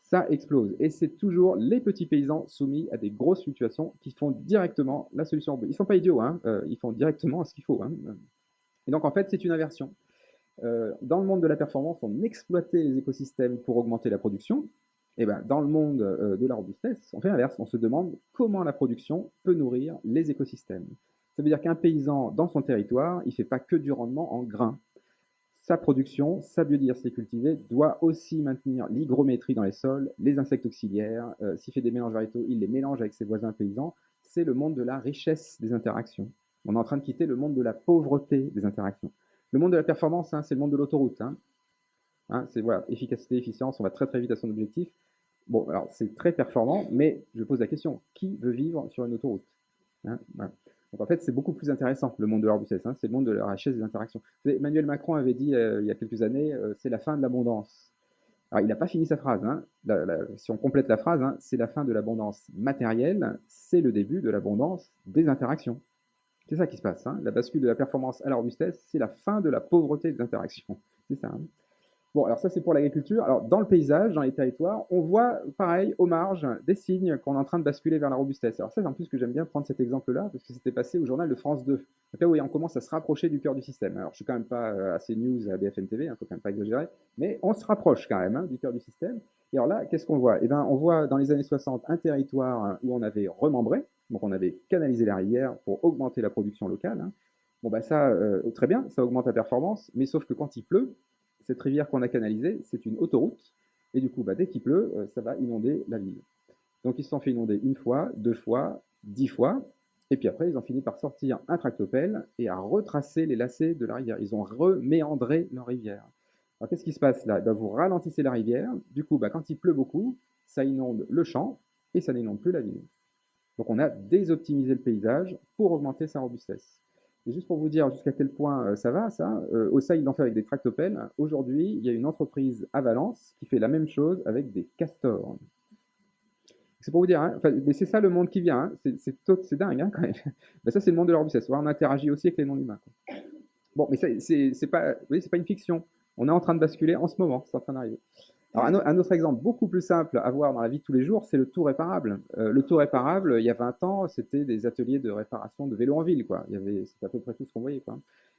Speaker 2: Ça explose. Et c'est toujours les petits paysans soumis à des grosses fluctuations qui font directement la solution. Ils ne sont pas idiots, hein. Ils font directement ce qu'il faut. Hein. Et donc en fait, c'est une inversion. Dans le monde de la performance, on exploitait les écosystèmes pour augmenter la production. Et ben, dans le monde de la robustesse, on fait l'inverse. On se demande comment la production peut nourrir les écosystèmes. Ça veut dire qu'un paysan, dans son territoire, il ne fait pas que du rendement en grains. Sa production, sa biodiversité cultivée doit aussi maintenir l'hygrométrie dans les sols, les insectes auxiliaires. S'il fait des mélanges variétaux, il les mélange avec ses voisins paysans. C'est le monde de la richesse des interactions. On est en train de quitter le monde de la pauvreté des interactions. Le monde de la performance, hein, c'est le monde de l'autoroute. Hein. Hein, c'est voilà, efficacité, efficience, on va très très vite à son objectif. Bon, alors c'est très performant, mais je pose la question, qui veut vivre sur une autoroute? Hein, voilà. Donc en fait, c'est beaucoup plus intéressant, le monde de la robustesse, hein, c'est le monde de la richesse des interactions. Emmanuel Macron avait dit il y a quelques années, c'est la fin de l'abondance. Alors il n'a pas fini sa phrase, hein. Si on complète la phrase, hein, c'est la fin de l'abondance matérielle, c'est le début de l'abondance des interactions. C'est ça qui se passe, hein. La bascule de la performance à la robustesse, c'est la fin de la pauvreté des interactions. C'est ça. Hein. Bon, alors ça c'est pour l'agriculture. Alors dans le paysage, dans les territoires, on voit pareil aux marges des signes qu'on est en train de basculer vers la robustesse. Alors ça, en plus que j'aime bien prendre cet exemple-là parce que c'était passé au journal de France 2. Donc là, oui, on commence à se rapprocher du cœur du système. Alors je suis quand même pas assez news à BFM TV, faut quand même pas exagérer, mais on se rapproche quand même hein, du cœur du système. Et alors là, qu'est-ce qu'on voit? Eh bien, on voit dans les années 60 un territoire où on avait remembré. Donc on avait canalisé la rivière pour augmenter la production locale, hein. Bon, bah ça, très bien, ça augmente la performance, mais sauf que quand il pleut, cette rivière qu'on a canalisée, c'est une autoroute, et du coup, bah, dès qu'il pleut, ça va inonder la ville. Donc ils se sont fait inonder une fois, deux fois, 10 fois, et puis après, ils ont fini par sortir un tractopelle et à retracer les lacets de la rivière. Ils ont reméandré leur rivière. Alors qu'est-ce qui se passe là? Ben, vous ralentissez la rivière, du coup, bah, quand il pleut beaucoup, ça inonde le champ et ça n'inonde plus la ville. Donc on a désoptimisé le paysage pour augmenter sa robustesse. Et juste pour vous dire jusqu'à quel point ça va, ça, ça ils l'ont fait avec des tractopelles. Aujourd'hui, il y a une entreprise à Valence qui fait la même chose avec des castors. C'est pour vous dire, hein, enfin, mais c'est ça le monde qui vient, hein, c'est dingue hein, quand même. Ben, ça, c'est le monde de leur business. On interagit aussi avec les non-humains. Bon, mais c'est pas, vous voyez, c'est pas une fiction. On est en train de basculer en ce moment, c'est en train d'arriver. Alors, un autre exemple beaucoup plus simple à voir dans la vie de tous les jours, c'est le tout réparable. Le tout réparable, il y a 20 ans, c'était des ateliers de réparation de vélos en ville, quoi. C'était à peu près tout ce qu'on voyait, quoi.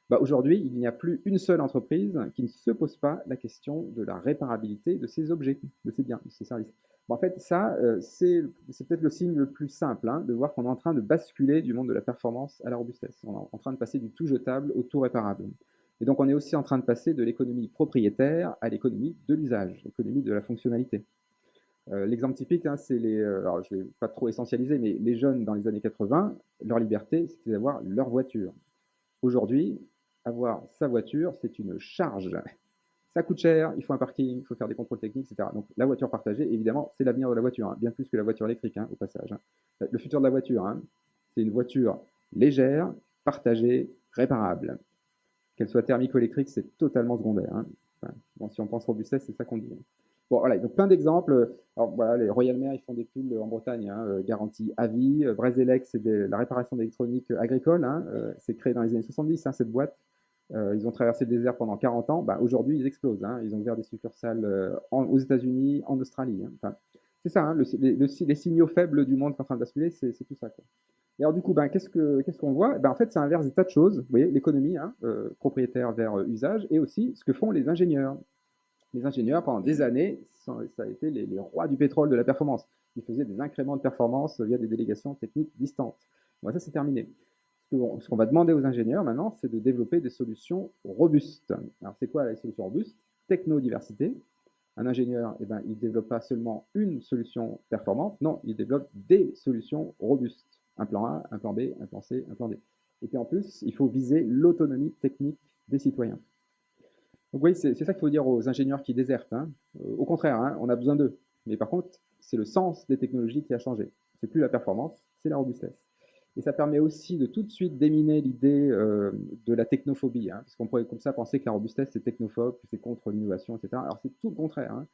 Speaker 2: Bah, aujourd'hui, il n'y a plus une seule entreprise qui ne se pose pas la question de la réparabilité de ses objets, de ses biens, de ses services. Bon, en fait, ça, c'est peut-être le signe le plus simple, hein, de voir qu'on est en train de basculer du monde de la performance à la robustesse. On est en train de passer du tout jetable au tout réparable. Et donc, on est aussi en train de passer de l'économie propriétaire à l'économie de l'usage, l'économie de la fonctionnalité. L'exemple typique, hein, c'est alors je ne vais pas trop essentialiser, mais les jeunes dans les années 80, leur liberté, c'était d'avoir leur voiture. Aujourd'hui, avoir sa voiture, c'est une charge. Ça coûte cher, il faut un parking, il faut faire des contrôles techniques, etc. Donc la voiture partagée, évidemment, c'est l'avenir de la voiture, hein, bien plus que la voiture électrique, hein, au passage, hein. Le futur de la voiture, hein, c'est une voiture légère, partagée, réparable. Qu'elle soit thermique ou électrique, c'est totalement secondaire, hein. Enfin, bon, si on pense robustesse, c'est ça qu'on dit. Bon, voilà, donc plein d'exemples. Alors voilà, les Royal Mail, ils font des pulls en Bretagne, hein, garantie à vie. Brezelec, c'est la réparation d'électronique agricole, hein, c'est créé dans les années 70, hein, cette boîte. Ils ont traversé le désert pendant 40 ans. Bah, aujourd'hui, ils explosent, hein. Ils ont ouvert des succursales aux États-Unis, en Australie, hein. Enfin, c'est ça, hein, les signaux faibles du monde qui est en train de basculer, c'est tout ça, quoi. Et alors du coup, ben, qu'est-ce qu'on voit? Ben, en fait, ça inverse des tas de choses. Vous voyez, l'économie, hein, propriétaire vers usage, et aussi ce que font les ingénieurs. Les ingénieurs, pendant des années, ça a été les rois du pétrole de la performance. Ils faisaient des incréments de performance via des délégations techniques distantes. Bon, ça, c'est terminé. Ce qu'on va demander aux ingénieurs maintenant, c'est de développer des solutions robustes. Alors, c'est quoi les solutions robustes? Technodiversité. Un ingénieur, eh ben, il ne développe pas seulement une solution performante, non, il développe des solutions robustes. Un plan A, un plan B, un plan C, un plan D. Et puis en plus, il faut viser l'autonomie technique des citoyens. Donc oui, c'est ça qu'il faut dire aux ingénieurs qui désertent, hein. Au contraire, hein, on a besoin d'eux. Mais par contre, c'est le sens des technologies qui a changé. C'est plus la performance, c'est la robustesse. Et ça permet aussi de tout de suite déminer l'idée de la technophobie, hein, parce qu'on pourrait comme ça penser que la robustesse c'est technophobe, que c'est contre l'innovation, etc. Alors c'est tout le contraire, hein.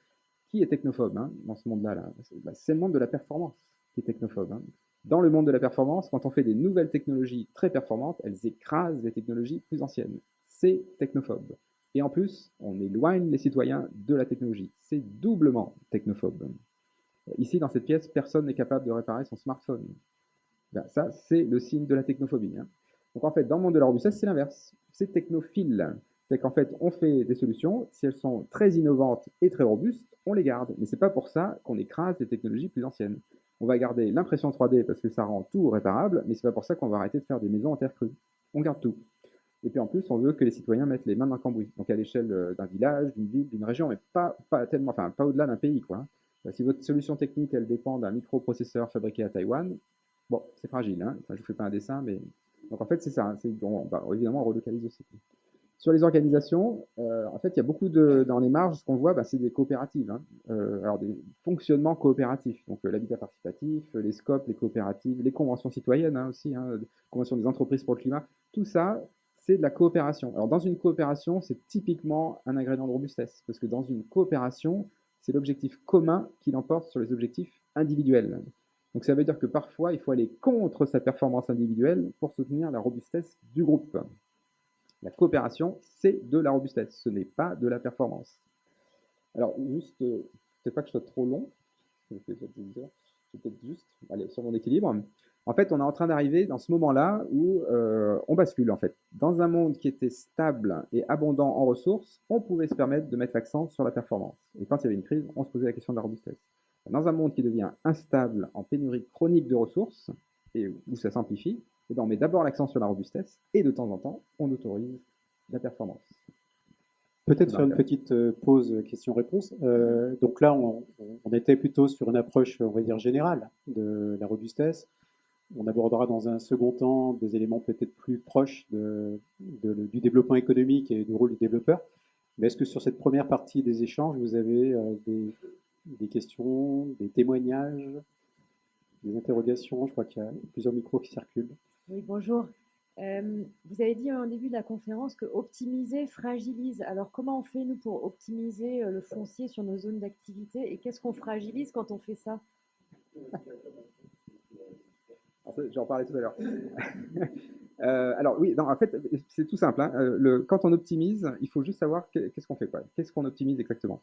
Speaker 2: Qui est technophobe, hein, dans ce monde-là là? C'est le monde de la performance qui est technophobe, hein. Dans le monde de la performance, quand on fait des nouvelles technologies très performantes, elles écrasent les technologies plus anciennes. C'est technophobe. Et en plus, on éloigne les citoyens de la technologie. C'est doublement technophobe. Ici, dans cette pièce, personne n'est capable de réparer son smartphone. Ben, ça, c'est le signe de la technophobie, hein. Donc en fait, dans le monde de la robustesse, c'est l'inverse. C'est technophile. C'est qu'en fait, on fait des solutions, si elles sont très innovantes et très robustes, on les garde. Mais c'est pas pour ça qu'on écrase les technologies plus anciennes. On va garder l'impression 3D parce que ça rend tout réparable, mais c'est pas pour ça qu'on va arrêter de faire des maisons en terre crue. On garde tout. Et puis en plus, on veut que les citoyens mettent les mains dans le cambouis. Donc à l'échelle d'un village, d'une ville, d'une région, mais pas tellement, enfin pas au-delà d'un pays, quoi. Si votre solution technique, elle dépend d'un microprocesseur fabriqué à Taïwan, bon, c'est fragile, hein. Enfin, je vous fais pas un dessin, mais donc en fait c'est ça, hein. Évidemment on relocalise aussi. Sur les organisations, en fait il y a beaucoup dans les marges, ce qu'on voit, bah, c'est des coopératives, hein. Alors des fonctionnements coopératifs, donc l'habitat participatif, les scopes, les coopératives, les conventions citoyennes, hein, aussi, hein, conventions des entreprises pour le climat, tout ça c'est de la coopération. Alors dans une coopération, c'est typiquement un ingrédient de robustesse, parce que dans une coopération, c'est l'objectif commun qui l'emporte sur les objectifs individuels. Donc ça veut dire que parfois, il faut aller contre sa performance individuelle pour soutenir la robustesse du groupe. La coopération, c'est de la robustesse, ce n'est pas de la performance. Alors juste, peut-être pas que je sois trop long, je vais peut-être juste aller sur mon équilibre. En fait, on est en train d'arriver dans ce moment-là où on bascule, en fait. Dans un monde qui était stable et abondant en ressources, on pouvait se permettre de mettre l'accent sur la performance. Et quand il y avait une crise, on se posait la question de la robustesse. Dans un monde qui devient instable, en pénurie chronique de ressources, et où ça s'amplifie, et ben on met d'abord l'accent sur la robustesse, et de temps en temps, on autorise la performance.
Speaker 1: Peut-être faire une petite pause question-réponse. Donc là, on était plutôt sur une approche, on va dire, générale de la robustesse. On abordera dans un second temps des éléments peut-être plus proches du développement économique et du rôle du développeur. Mais est-ce que sur cette première partie des échanges, vous avez des questions, des témoignages, des interrogations? Je crois qu'il y a plusieurs micros qui circulent.
Speaker 3: Oui, bonjour. Vous avez dit au début de la conférence que optimiser fragilise. Alors, comment on fait, nous, pour optimiser le foncier sur nos zones d'activité et qu'est-ce qu'on fragilise quand on fait ça?
Speaker 2: J'en parlais tout à l'heure. Alors oui, non, en fait, c'est tout simple. Hein. Quand on optimise, il faut juste savoir qu'est-ce qu'on fait, quoi. Qu'est-ce qu'on optimise exactement.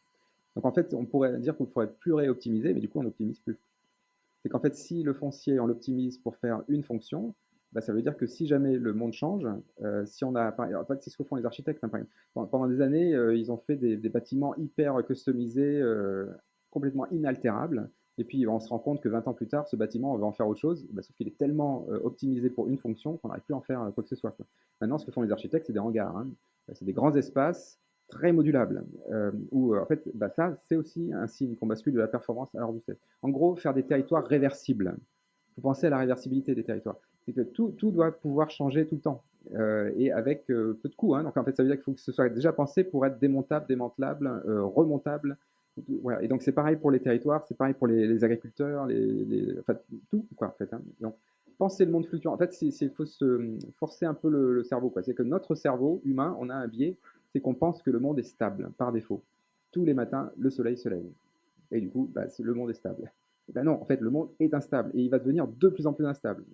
Speaker 2: Donc en fait, on pourrait dire qu'on ne pourrait plus réoptimiser, mais du coup, on n'optimise plus. C'est qu'en fait, si le foncier, on l'optimise pour faire une fonction, bah, ça veut dire que si jamais le monde change, si on a, en fait, c'est ce que font les architectes. Hein, pendant des années, ils ont fait des bâtiments hyper customisés, complètement inaltérables. Et puis, on se rend compte que 20 ans plus tard, ce bâtiment, on va en faire autre chose, bah, sauf qu'il est tellement optimisé pour une fonction qu'on n'arrive plus à en faire quoi que ce soit. Quoi. Maintenant, ce que font les architectes, c'est des hangars. Hein. C'est des grands espaces très modulables, où en fait, bah, ça, c'est aussi un signe qu'on bascule de la performance à la robustesse. En gros, faire des territoires réversibles. Il faut penser à la réversibilité des territoires. C'est que tout doit pouvoir changer tout le temps, et avec peu de coûts. Hein. Donc en fait, ça veut dire qu'il faut que ce soit déjà pensé pour être démontable, démantelable, remontable. Voilà. Et donc c'est pareil pour les territoires, c'est pareil pour les agriculteurs, enfin, tout quoi en fait. Hein. Donc penser le monde fluctuant. En fait, il faut se forcer un peu le cerveau. Quoi. C'est que notre cerveau humain, on a un biais, c'est qu'on pense que le monde est stable par défaut. Tous les matins, le soleil se lève. Et du coup, bah, le monde est stable. Et ben non, en fait, le monde est instable et il va devenir de plus en plus instable.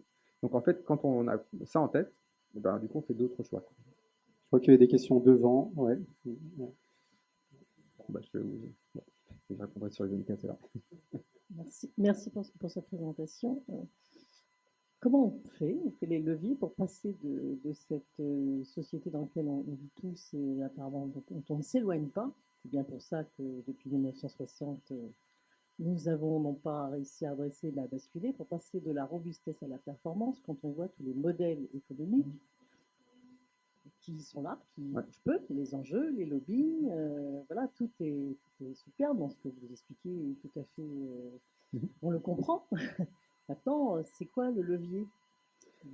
Speaker 2: Donc en fait, quand on a ça en tête, ben, du coup, on fait d'autres choix.
Speaker 1: Je crois qu'il y avait des questions devant. Ouais.
Speaker 2: Bah, je répondrai sur les indicateurs.
Speaker 4: Merci pour cette présentation. Comment on fait quel est le levier pour passer de cette société dans laquelle on vit tous et apparemment dont on ne s'éloigne pas? C'est bien pour ça que depuis 1960, nous avons non pas réussi à adresser la basculer pour passer de la robustesse à la performance quand on voit tous les modèles économiques qui sont là, qui bougent peu, les enjeux, les lobbying, voilà, tout est super dans ce que vous expliquez, tout à fait, on le comprend. Maintenant, c'est quoi le levier?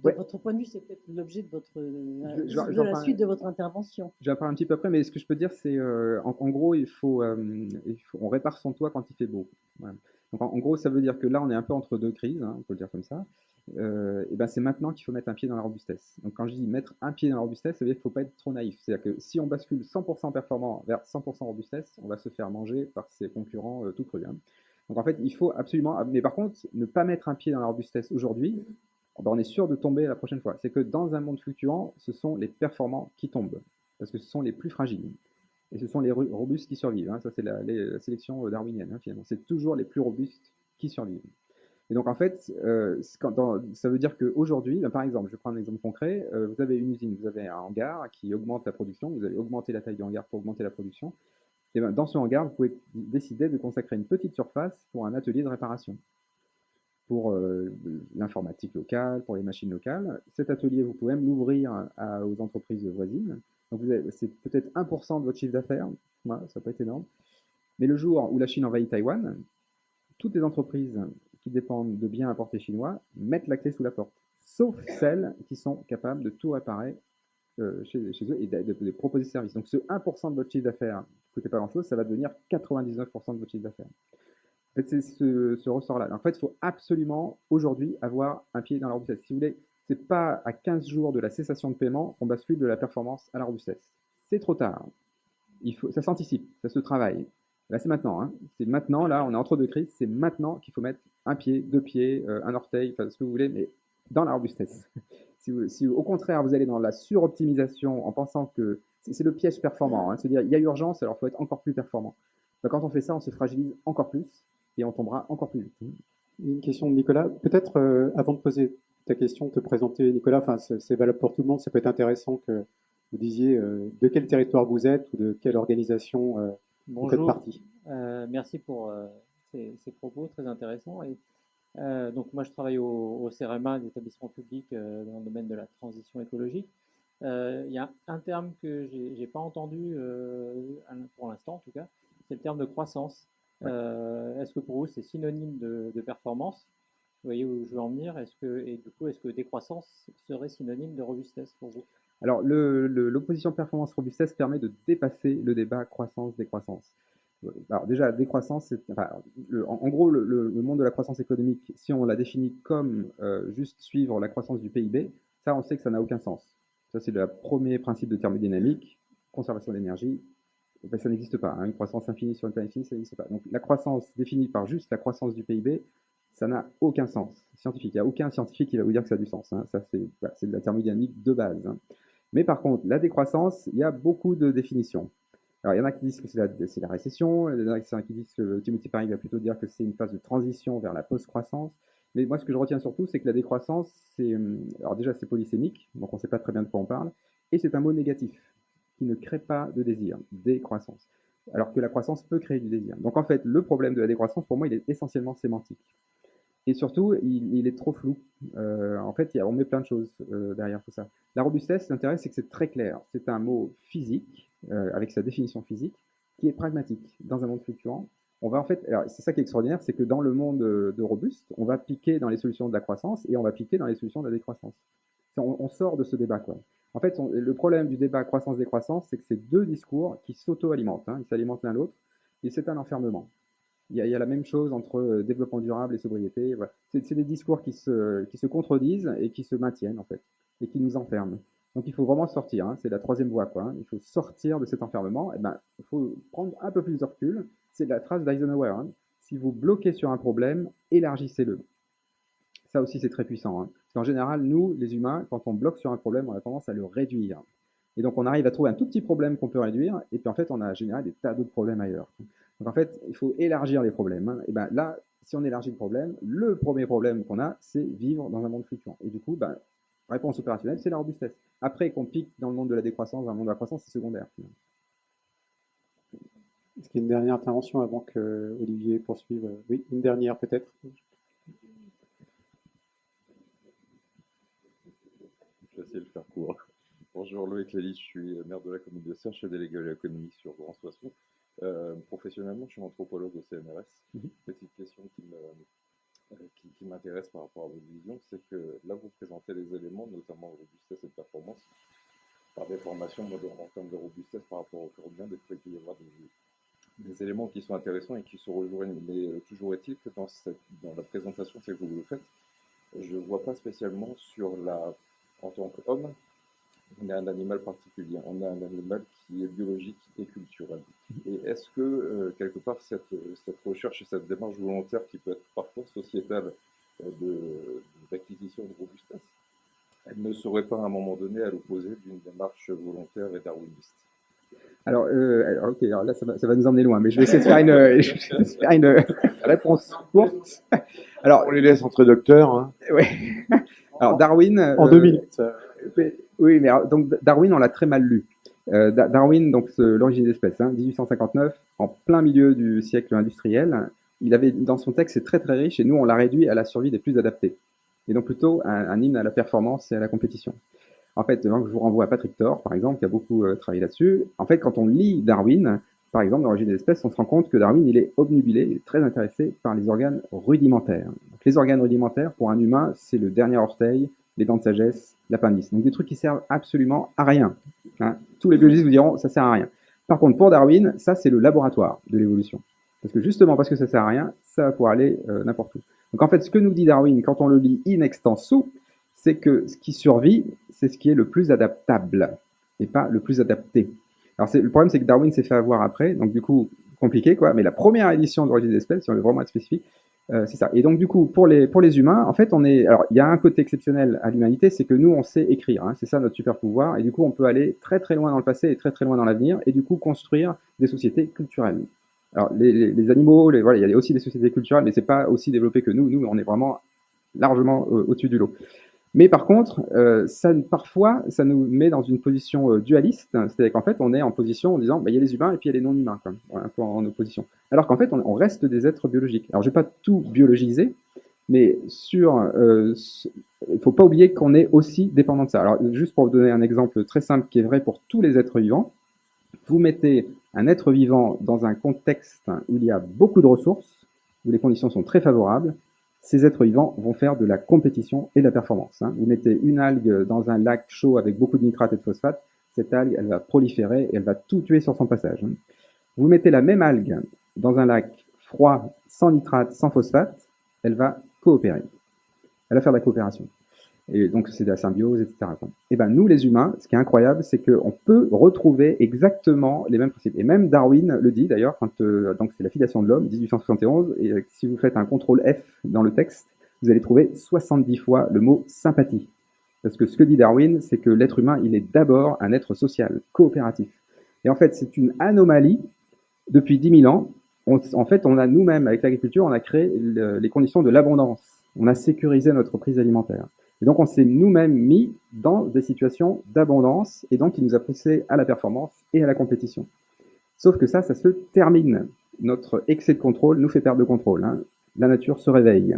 Speaker 4: De votre point de vue, c'est peut-être l'objet de la suite de votre intervention.
Speaker 2: J'en parle un petit peu après, mais ce que je peux dire, c'est en gros, on répare son toit quand il fait beau. Voilà. Donc en gros, ça veut dire que là, on est un peu entre deux crises, hein, on peut le dire comme ça. Et ben c'est maintenant qu'il faut mettre un pied dans la robustesse. Donc quand je dis mettre un pied dans la robustesse, ça veut dire qu'il ne faut pas être trop naïf. C'est-à-dire que si on bascule 100% performant vers 100% robustesse, on va se faire manger par ses concurrents tout crus. Hein. Donc en fait, il faut absolument, mais par contre, ne pas mettre un pied dans la robustesse aujourd'hui, ben on est sûr de tomber la prochaine fois. C'est que dans un monde fluctuant, ce sont les performants qui tombent, parce que ce sont les plus fragiles. Et ce sont les robustes qui survivent. Hein. Ça, c'est la sélection darwinienne, hein, finalement. C'est toujours les plus robustes qui survivent. Et donc, en fait, ça veut dire qu'aujourd'hui, ben, par exemple, je prends un exemple concret, vous avez une usine, vous avez un hangar qui augmente la production, vous allez augmenter la taille du hangar pour augmenter la production. Et ben, dans ce hangar, vous pouvez décider de consacrer une petite surface pour un atelier de réparation, pour l'informatique locale, pour les machines locales. Cet atelier, vous pouvez même l'ouvrir aux entreprises voisines. Donc, c'est peut-être 1% de votre chiffre d'affaires, voilà, ça peut être énorme. Mais le jour où la Chine envahit Taïwan, toutes les entreprises qui dépendent de biens importés chinois mettent la clé sous la porte, sauf celles qui sont capables de tout réparer chez eux et de proposer ce service. Donc ce 1% de votre chiffre d'affaires qui ne coûtait pas grand-chose, ça va devenir 99% de votre chiffre d'affaires. En fait, c'est ce ressort-là. En fait, il faut absolument aujourd'hui avoir un pied dans la robustesse. Si vous voulez, ce n'est pas à 15 jours de la cessation de paiement qu'on bascule de la performance à la robustesse. C'est trop tard. Ça s'anticipe, ça se travaille. Là, c'est maintenant. Hein. C'est maintenant, là, on est entre deux crises. C'est maintenant qu'il faut mettre un pied, deux pieds, un orteil, enfin, ce que vous voulez, mais dans la robustesse. Si au contraire, vous allez dans la suroptimisation en pensant que c'est le piège performant, hein, c'est-à-dire il y a urgence, alors il faut être encore plus performant. Donc, quand on fait ça, on se fragilise encore plus et on tombera encore plus vite.
Speaker 1: Une question de Nicolas. Peut-être, avant de poser ta question, te présenter, Nicolas, enfin, c'est valable pour tout le monde, ça peut être intéressant que vous disiez de quel territoire vous êtes ou de quelle organisation vous faites partie.
Speaker 5: Merci pour ces propos très intéressants. Et Donc moi, je travaille au CEREMA, l'établissement public dans le domaine de la transition écologique. Il y a un terme que j'ai pas entendu pour l'instant, en tout cas, c'est le terme de croissance.
Speaker 2: Ouais.
Speaker 5: Est-ce que pour vous, c'est synonyme de performance? Vous voyez où je veux en venir? Et du coup, est-ce que décroissance serait synonyme de robustesse pour vous?
Speaker 2: Alors, l'opposition performance-robustesse permet de dépasser le débat croissance-décroissance. Alors déjà, décroissance, enfin, en gros, le monde de la croissance économique, si on la définit comme juste suivre la croissance du PIB, ça, on sait que ça n'a aucun sens. Ça, c'est le premier principe de thermodynamique, conservation d'énergie. Ben, ça n'existe pas. Hein. Une croissance infinie sur une planète infinie, ça n'existe pas. Donc la croissance définie par juste la croissance du PIB, ça n'a aucun sens scientifique. Il n'y a aucun scientifique qui va vous dire que ça a du sens. Hein. Ça, c'est de la thermodynamique de base. Hein. Mais par contre, la décroissance, il y a beaucoup de définitions. Alors, il y en a qui disent que c'est la récession, il y en a qui disent que Timothy Parry va plutôt dire que c'est une phase de transition vers la post-croissance. Mais moi, ce que je retiens surtout, c'est que la décroissance, alors déjà, c'est polysémique, donc on ne sait pas très bien de quoi on parle, et c'est un mot négatif qui ne crée pas de désir, décroissance. Alors que la croissance peut créer du désir. Donc en fait, le problème de la décroissance, pour moi, il est essentiellement sémantique. Et surtout, il est trop flou. En fait, on met plein de choses derrière tout ça. La robustesse, l'intérêt, c'est que c'est très clair. C'est un mot physique, avec sa définition physique, qui est pragmatique. Dans un monde fluctuant, on va en fait, alors c'est ça qui est extraordinaire, c'est que dans le monde de robuste, on va piquer dans les solutions de la croissance et on va piquer dans les solutions de la décroissance. On sort de ce débat, quoi. En fait, le problème du débat croissance-décroissance, c'est que c'est deux discours qui s'auto-alimentent. Hein, ils s'alimentent l'un l'autre, et c'est un enfermement. Il y a la même chose entre développement durable et sobriété. Voilà. C'est des discours qui se contredisent et qui se maintiennent, en fait, et qui nous enferment. Donc il faut vraiment sortir, hein, c'est la troisième voie, quoi. Hein. Il faut sortir de cet enfermement. Et ben, il faut prendre un peu plus de recul. C'est la phrase d'Eisenhower. Hein. Si vous bloquez sur un problème, élargissez-le. Ça aussi, c'est très puissant. Hein. Parce qu'en général, nous, les humains, quand on bloque sur un problème, on a tendance à le réduire. Et donc, on arrive à trouver un tout petit problème qu'on peut réduire, et puis en fait, on a généré des tas d'autres problèmes ailleurs. Donc, en fait, il faut élargir les problèmes. Hein. Et ben là, si on élargit le premier problème qu'on a, c'est vivre dans un monde fluctuant. Et du coup, ben, réponse opérationnelle, c'est la robustesse. Après, qu'on pique dans le monde de la décroissance, dans le monde de la croissance, c'est secondaire.
Speaker 1: Est-ce qu'il y a une dernière intervention avant que Olivier poursuive? Oui, une dernière peut-être.
Speaker 6: Je vais essayer de faire court. Bonjour, Loïc Lélis, je suis maire de la commune de Serres, chef délégué à l'économie sur Grand-Soissons. Professionnellement, je suis anthropologue au CNRS. Petite question qui m'intéresse par rapport à votre vision, c'est que là, vous présentez les éléments, notamment de robustesse et de performance, par des formations en termes de robustesse par rapport au quotidien, des fois, il peut y avoir des éléments qui sont intéressants et qui se rejoignent. Mais toujours est-il que dans la présentation que vous le faites, je ne vois pas spécialement en tant qu'homme, on est un animal particulier, on est un animal qui est biologique et culturel. Et est-ce que, quelque part, cette recherche et cette démarche volontaire qui peut être parfois sociétale d'acquisition de robustesse, elle ne serait pas à un moment donné à l'opposé d'une démarche volontaire et darwiniste?
Speaker 2: Alors, ok, alors là, ça va nous emmener loin, mais je vais essayer de faire une réponse courte. Alors,
Speaker 7: on les laisse entre docteurs. Hein.
Speaker 2: Ouais. Alors, Darwin.
Speaker 1: En 2 minutes.
Speaker 2: Oui, mais alors, donc Darwin, on l'a très mal lu. Darwin, donc l'origine des espèces, hein, 1859, en plein milieu du siècle industriel, il avait dans son texte, c'est très très riche, et nous, on l'a réduit à la survie des plus adaptés. Et donc plutôt un hymne à la performance et à la compétition. En fait, je vous renvoie à Patrick Thor, par exemple, qui a beaucoup travaillé là-dessus. En fait, quand on lit Darwin, par exemple, dans l'origine des espèces, on se rend compte que Darwin, il est obnubilé, il est très intéressé par les organes rudimentaires. Donc, les organes rudimentaires, pour un humain, c'est le dernier orteil, les dents de sagesse, l'appendice. Donc, des trucs qui servent absolument à rien. Hein. Tous les biologistes vous diront, ça sert à rien. Par contre, pour Darwin, ça, c'est le laboratoire de l'évolution. Parce que justement, parce que ça sert à rien, ça va pouvoir aller n'importe où. Donc, en fait, ce que nous dit Darwin, quand on le lit in extenso, c'est que ce qui survit, c'est ce qui est le plus adaptable, et pas le plus adapté. Alors, le problème, c'est que Darwin s'est fait avoir après, donc du coup, compliqué, quoi. Mais la première édition d'Origine des espèces, si on veut vraiment être spécifique, c'est ça. Et donc, du coup, pour les humains, en fait, alors, il y a un côté exceptionnel à l'humanité, c'est que nous, on sait écrire, hein, c'est ça notre super pouvoir, et du coup, on peut aller très très loin dans le passé et très très loin dans l'avenir, et du coup, construire des sociétés culturelles. Alors, les animaux, voilà, il y a aussi des sociétés culturelles, mais c'est pas aussi développé que nous. Nous, on est vraiment largement au-dessus du lot. Mais par contre, parfois, ça nous met dans une position dualiste, c'est-à-dire qu'en fait, on est en position en disant, bah, il y a les humains et puis il y a les non-humains, quoi, un peu en opposition. Alors qu'en fait, on reste des êtres biologiques. Alors, je ne vais pas tout biologiser, Mais il ne faut pas oublier qu'on est aussi dépendant de ça. Alors, juste pour vous donner un exemple très simple qui est vrai pour tous les êtres vivants, vous mettez un être vivant dans un contexte où il y a beaucoup de ressources, où les conditions sont très favorables, ces êtres vivants vont faire de la compétition et de la performance. Vous mettez une algue dans un lac chaud avec beaucoup de nitrate et de phosphate, cette algue, elle va proliférer et elle va tout tuer sur son passage. Vous mettez la même algue dans un lac froid, sans nitrate, sans phosphate, elle va coopérer. Elle va faire de la coopération. Et donc, c'est de la symbiose, etc. Et ben, nous, les humains, ce qui est incroyable, c'est qu'on peut retrouver exactement les mêmes principes. Et même Darwin le dit, d'ailleurs, donc c'est la filiation de l'homme, 1871, et si vous faites un contrôle F dans le texte, vous allez trouver 70 fois le mot sympathie. Parce que ce que dit Darwin, c'est que l'être humain, il est d'abord un être social, coopératif. Et en fait, c'est une anomalie. Depuis 10 000 ans, en fait, on a nous-mêmes, avec l'agriculture, on a créé les conditions de l'abondance. On a sécurisé notre prise alimentaire. Et donc, on s'est nous-mêmes mis dans des situations d'abondance, et donc, il nous a poussé à la performance et à la compétition. Sauf que ça se termine. Notre excès de contrôle nous fait perdre le contrôle. La nature se réveille.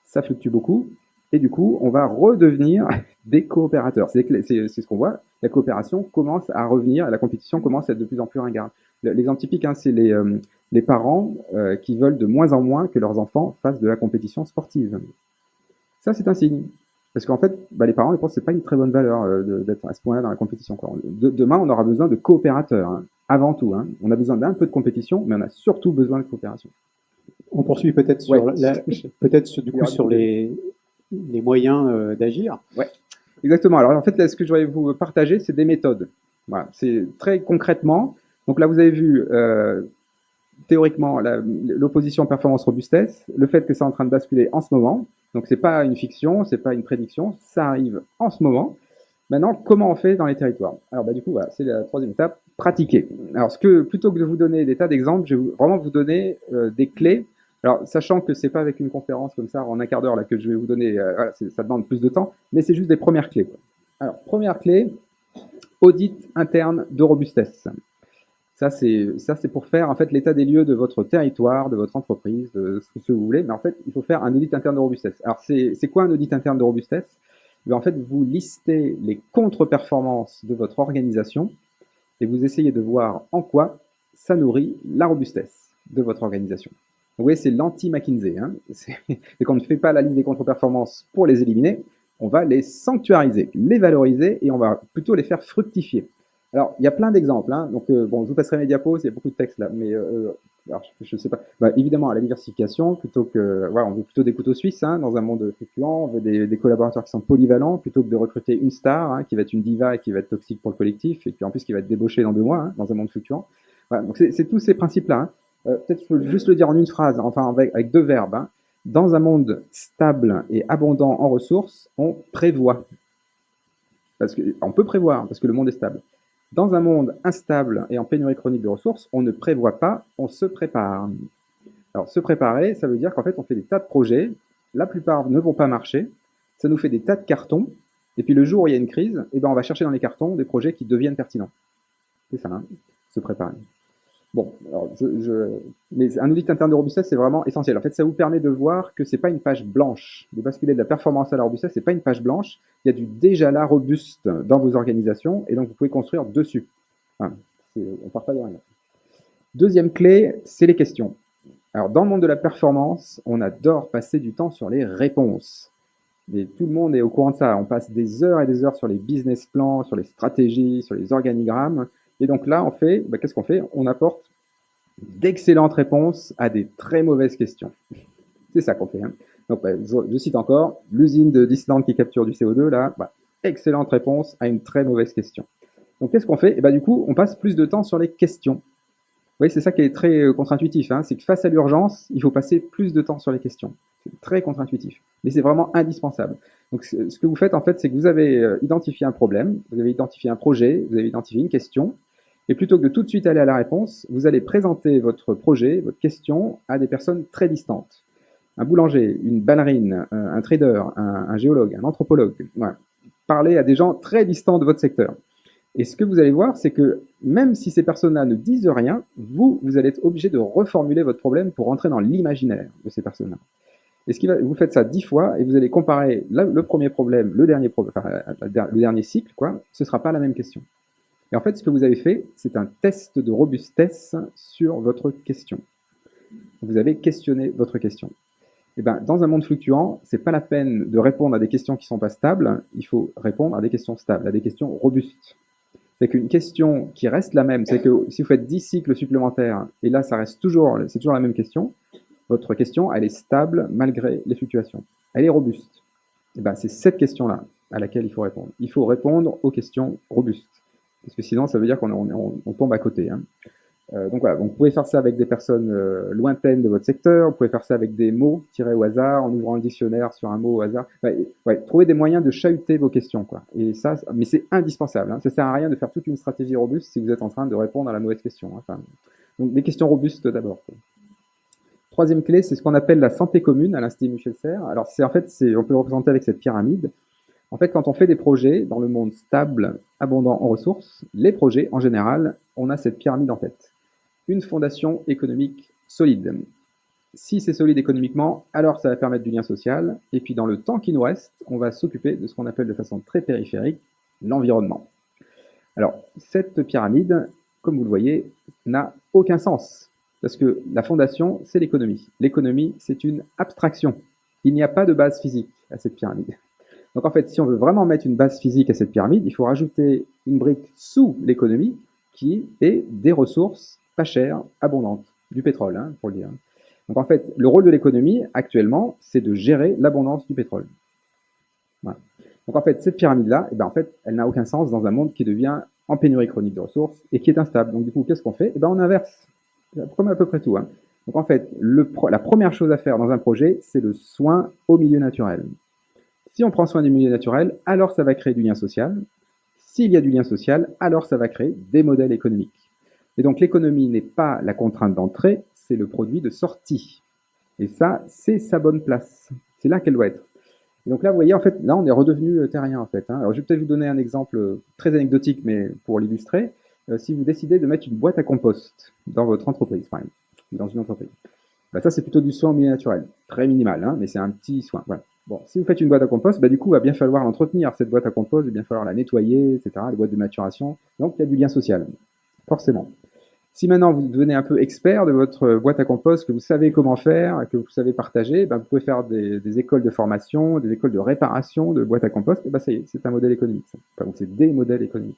Speaker 2: Ça fluctue beaucoup, et du coup, on va redevenir des coopérateurs. C'est ce qu'on voit. La coopération commence à revenir, et la compétition commence à être de plus en plus ringarde. L'exemple typique, c'est les parents qui veulent de moins en moins que leurs enfants fassent de la compétition sportive. Ça, c'est un signe. Parce qu'en fait, les parents, ils pensent que c'est pas une très bonne valeur d'être à ce point-là dans la compétition. Demain, on aura besoin de coopérateurs, avant tout. On a besoin d'un peu de compétition, mais on a surtout besoin de coopération.
Speaker 1: On poursuit peut-être sur, sur les moyens d'agir.
Speaker 2: Ouais, exactement. Alors en fait, là, ce que je voudrais vous partager, c'est des méthodes. Voilà, c'est très concrètement. Donc là, vous avez vu théoriquement l'opposition performance-robustesse, le fait que c'est en train de basculer en ce moment. Donc c'est pas une fiction, c'est pas une prédiction, ça arrive en ce moment. Maintenant, comment on fait dans les territoires? Alors du coup, voilà, c'est la troisième étape, pratiquer. Alors plutôt que de vous donner des tas d'exemples, je vais vraiment vous donner des clés. Alors, sachant que c'est pas avec une conférence comme ça en un quart d'heure là que je vais vous donner, voilà, ça demande plus de temps, mais c'est juste des premières clés. Alors, première clé, audit interne de robustesse. Ça c'est pour faire en fait l'état des lieux de votre territoire, de votre entreprise, de ce que vous voulez. Mais en fait, il faut faire un audit interne de robustesse. Alors, c'est quoi un audit interne de robustesse? En fait, vous listez les contre-performances de votre organisation et vous essayez de voir en quoi ça nourrit la robustesse de votre organisation. Vous voyez, c'est l'anti-McKinsey. C'est qu'on ne fait pas la liste des contre-performances pour les éliminer, on va les sanctuariser, les valoriser et on va plutôt les faire fructifier. Alors, il y a plein d'exemples. Donc, je vous passerai mes diapos, il y a beaucoup de texte là, mais alors, je ne sais pas. Évidemment, la diversification, plutôt que, on veut plutôt des couteaux suisses dans un monde fluctuant, on veut des collaborateurs qui sont polyvalents, plutôt que de recruter une star qui va être une diva et qui va être toxique pour le collectif, et puis en plus qui va être débauchée dans 2 mois dans un monde fluctuant. Voilà, donc c'est tous ces principes-là. Peut-être je peux juste le dire en une phrase, enfin avec 2 verbes. Dans un monde stable et abondant en ressources, on prévoit. On peut prévoir, parce que le monde est stable. Dans un monde instable et en pénurie chronique de ressources, on ne prévoit pas, on se prépare. Alors, se préparer, ça veut dire qu'en fait, on fait des tas de projets, la plupart ne vont pas marcher, ça nous fait des tas de cartons, et puis le jour où il y a une crise, on va chercher dans les cartons des projets qui deviennent pertinents. C'est ça, se préparer. Bon, alors mais un audit interne de robustesse, c'est vraiment essentiel. En fait, ça vous permet de voir que c'est pas une page blanche. De basculer de la performance à la robustesse, c'est pas une page blanche. Il y a du déjà là robuste dans vos organisations, et donc vous pouvez construire dessus. On part pas de rien. Deuxième clé, c'est les questions. Alors, dans le monde de la performance, on adore passer du temps sur les réponses. Mais tout le monde est au courant de ça. On passe des heures et des heures sur les business plans, sur les stratégies, sur les organigrammes. Et donc là, on fait, qu'est-ce qu'on fait? On apporte d'excellentes réponses à des très mauvaises questions. C'est ça qu'on fait. Donc, je cite encore, l'usine d'Islande qui capture du CO2, là, excellente réponse à une très mauvaise question. Donc, qu'est-ce qu'on fait? Du coup, on passe plus de temps sur les questions. Vous voyez, c'est ça qui est très contre-intuitif. C'est que face à l'urgence, il faut passer plus de temps sur les questions. C'est très contre-intuitif. Mais c'est vraiment indispensable. Donc, ce que vous faites, en fait, c'est que vous avez identifié un problème, vous avez identifié un projet, vous avez identifié une question, et plutôt que de tout de suite aller à la réponse, vous allez présenter votre projet, votre question, à des personnes très distantes. Un boulanger, une ballerine, un trader, un géologue, un anthropologue. Voilà. Parlez à des gens très distants de votre secteur. Et ce que vous allez voir, c'est que même si ces personnes-là ne disent rien, vous allez être obligé de reformuler votre problème pour rentrer dans l'imaginaire de ces personnes-là. Et vous faites ça 10 fois et vous allez comparer le premier problème, le dernier problème, enfin, le dernier cycle, quoi. Ce sera pas la même question. Et en fait, ce que vous avez fait, c'est un test de robustesse sur votre question. Vous avez questionné votre question. Et ben, dans un monde fluctuant, c'est pas la peine de répondre à des questions qui sont pas stables. Il faut répondre à des questions stables, à des questions robustes. C'est qu'une question qui reste la même, c'est que si vous faites 10 cycles supplémentaires, et là, c'est toujours la même question, votre question, elle est stable malgré les fluctuations. Elle est robuste. Et ben, c'est cette question-là à laquelle il faut répondre. Il faut répondre aux questions robustes. Parce que sinon, ça veut dire qu'on tombe à côté. Hein. Donc voilà, donc vous pouvez faire ça avec des personnes lointaines de votre secteur, vous pouvez faire ça avec des mots tirés au hasard, en ouvrant le dictionnaire sur un mot au hasard. Ouais, trouvez des moyens de chahuter vos questions, quoi. Et ça, mais c'est indispensable. Hein. Ça sert à rien de faire toute une stratégie robuste si vous êtes en train de répondre à la mauvaise question. Hein. Enfin, donc des questions robustes d'abord. Troisième clé, c'est ce qu'on appelle la santé commune à l'Institut Michel Serres. Alors on peut le représenter avec cette pyramide. En fait, quand on fait des projets dans le monde stable, abondant en ressources, les projets, en général, on a cette pyramide en tête. Une fondation économique solide. Si c'est solide économiquement, alors ça va permettre du lien social. Et puis dans le temps qui nous reste, on va s'occuper de ce qu'on appelle de façon très périphérique l'environnement. Alors, cette pyramide, comme vous le voyez, n'a aucun sens. Parce que la fondation, c'est l'économie. L'économie, c'est une abstraction. Il n'y a pas de base physique à cette pyramide. Donc en fait, si on veut vraiment mettre une base physique à cette pyramide, il faut rajouter une brique sous l'économie qui est des ressources pas chères, abondantes, du pétrole, hein, pour le dire. Donc en fait, le rôle de l'économie, actuellement, c'est de gérer l'abondance du pétrole. Voilà. Donc en fait, cette pyramide-là, en fait, elle n'a aucun sens dans un monde qui devient en pénurie chronique de ressources et qui est instable. Donc du coup, qu'est-ce qu'on fait? On inverse, comme à peu près tout. Hein. Donc en fait, la première chose à faire dans un projet, c'est le soin au milieu naturel. Si on prend soin du milieu naturel, alors ça va créer du lien social. S'il y a du lien social, alors ça va créer des modèles économiques. Et donc l'économie n'est pas la contrainte d'entrée, c'est le produit de sortie. Et ça, c'est sa bonne place. C'est là qu'elle doit être. Et donc là, vous voyez, en fait, là, on est redevenu terrien, en fait. Hein. Alors je vais peut-être vous donner un exemple très anecdotique, mais pour l'illustrer. Si vous décidez de mettre une boîte à compost dans votre entreprise, par exemple, dans une entreprise, ça, c'est plutôt du soin au milieu naturel. Très minimal, hein, mais c'est un petit soin. Voilà. Bon, si vous faites une boîte à compost, du coup, il va bien falloir l'entretenir, cette boîte à compost, il va bien falloir la nettoyer, etc., les boîtes de maturation. Donc, il y a du lien social, forcément. Si maintenant vous devenez un peu expert de votre boîte à compost, que vous savez comment faire, que vous savez partager, vous pouvez faire des écoles de formation, des écoles de réparation de boîtes à compost, et ça y est, c'est un modèle économique. Enfin, c'est des modèles économiques.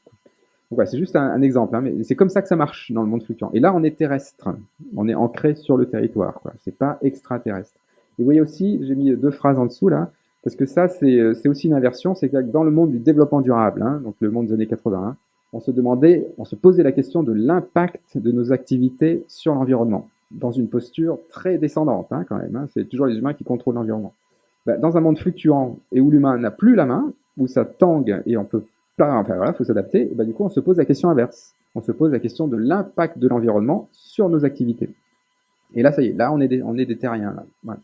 Speaker 2: Donc voilà, c'est juste un exemple, hein, mais c'est comme ça que ça marche dans le monde fluctuant. Et là, on est terrestre, on est ancré sur le territoire, quoi. C'est pas extraterrestre. Et vous voyez aussi, j'ai mis 2 phrases en dessous là, parce que ça, c'est aussi une inversion, c'est que dans le monde du développement durable, hein, donc le monde des années 80, on se posait la question de l'impact de nos activités sur l'environnement, dans une posture très descendante, hein, quand même. Hein, c'est toujours les humains qui contrôlent l'environnement. Dans un monde fluctuant et où l'humain n'a plus la main, où ça tangue et on peut pas, enfin voilà, faut s'adapter. Du coup, on se pose la question inverse. On se pose la question de l'impact de l'environnement sur nos activités. Et là, ça y est, là, on est des terriens. Là.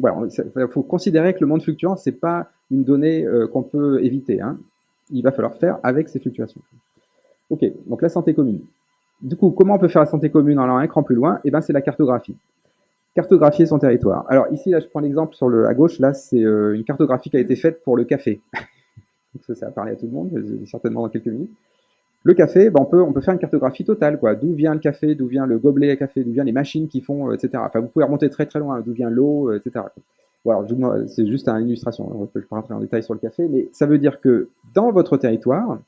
Speaker 2: Voilà. Il faut considérer que le monde fluctuant, c'est pas une donnée qu'on peut éviter. Hein. Il va falloir faire avec ces fluctuations. Ok, donc la santé commune. Du coup, comment on peut faire la santé commune en allant un cran plus loin? C'est la cartographie. Cartographier son territoire. Alors ici, là, je prends l'exemple à gauche. Là, c'est une cartographie qui a été faite pour le café. Donc ça a parlé à tout le monde, certainement dans quelques minutes. Le café, on peut faire une cartographie totale, quoi. D'où vient le café, d'où vient le gobelet à café, d'où viennent les machines qui font, etc. Enfin, vous pouvez remonter très très loin, d'où vient l'eau, etc. Voilà, c'est juste une illustration. Je ne peux pas rentrer en détail sur le café, mais ça veut dire que dans votre territoire,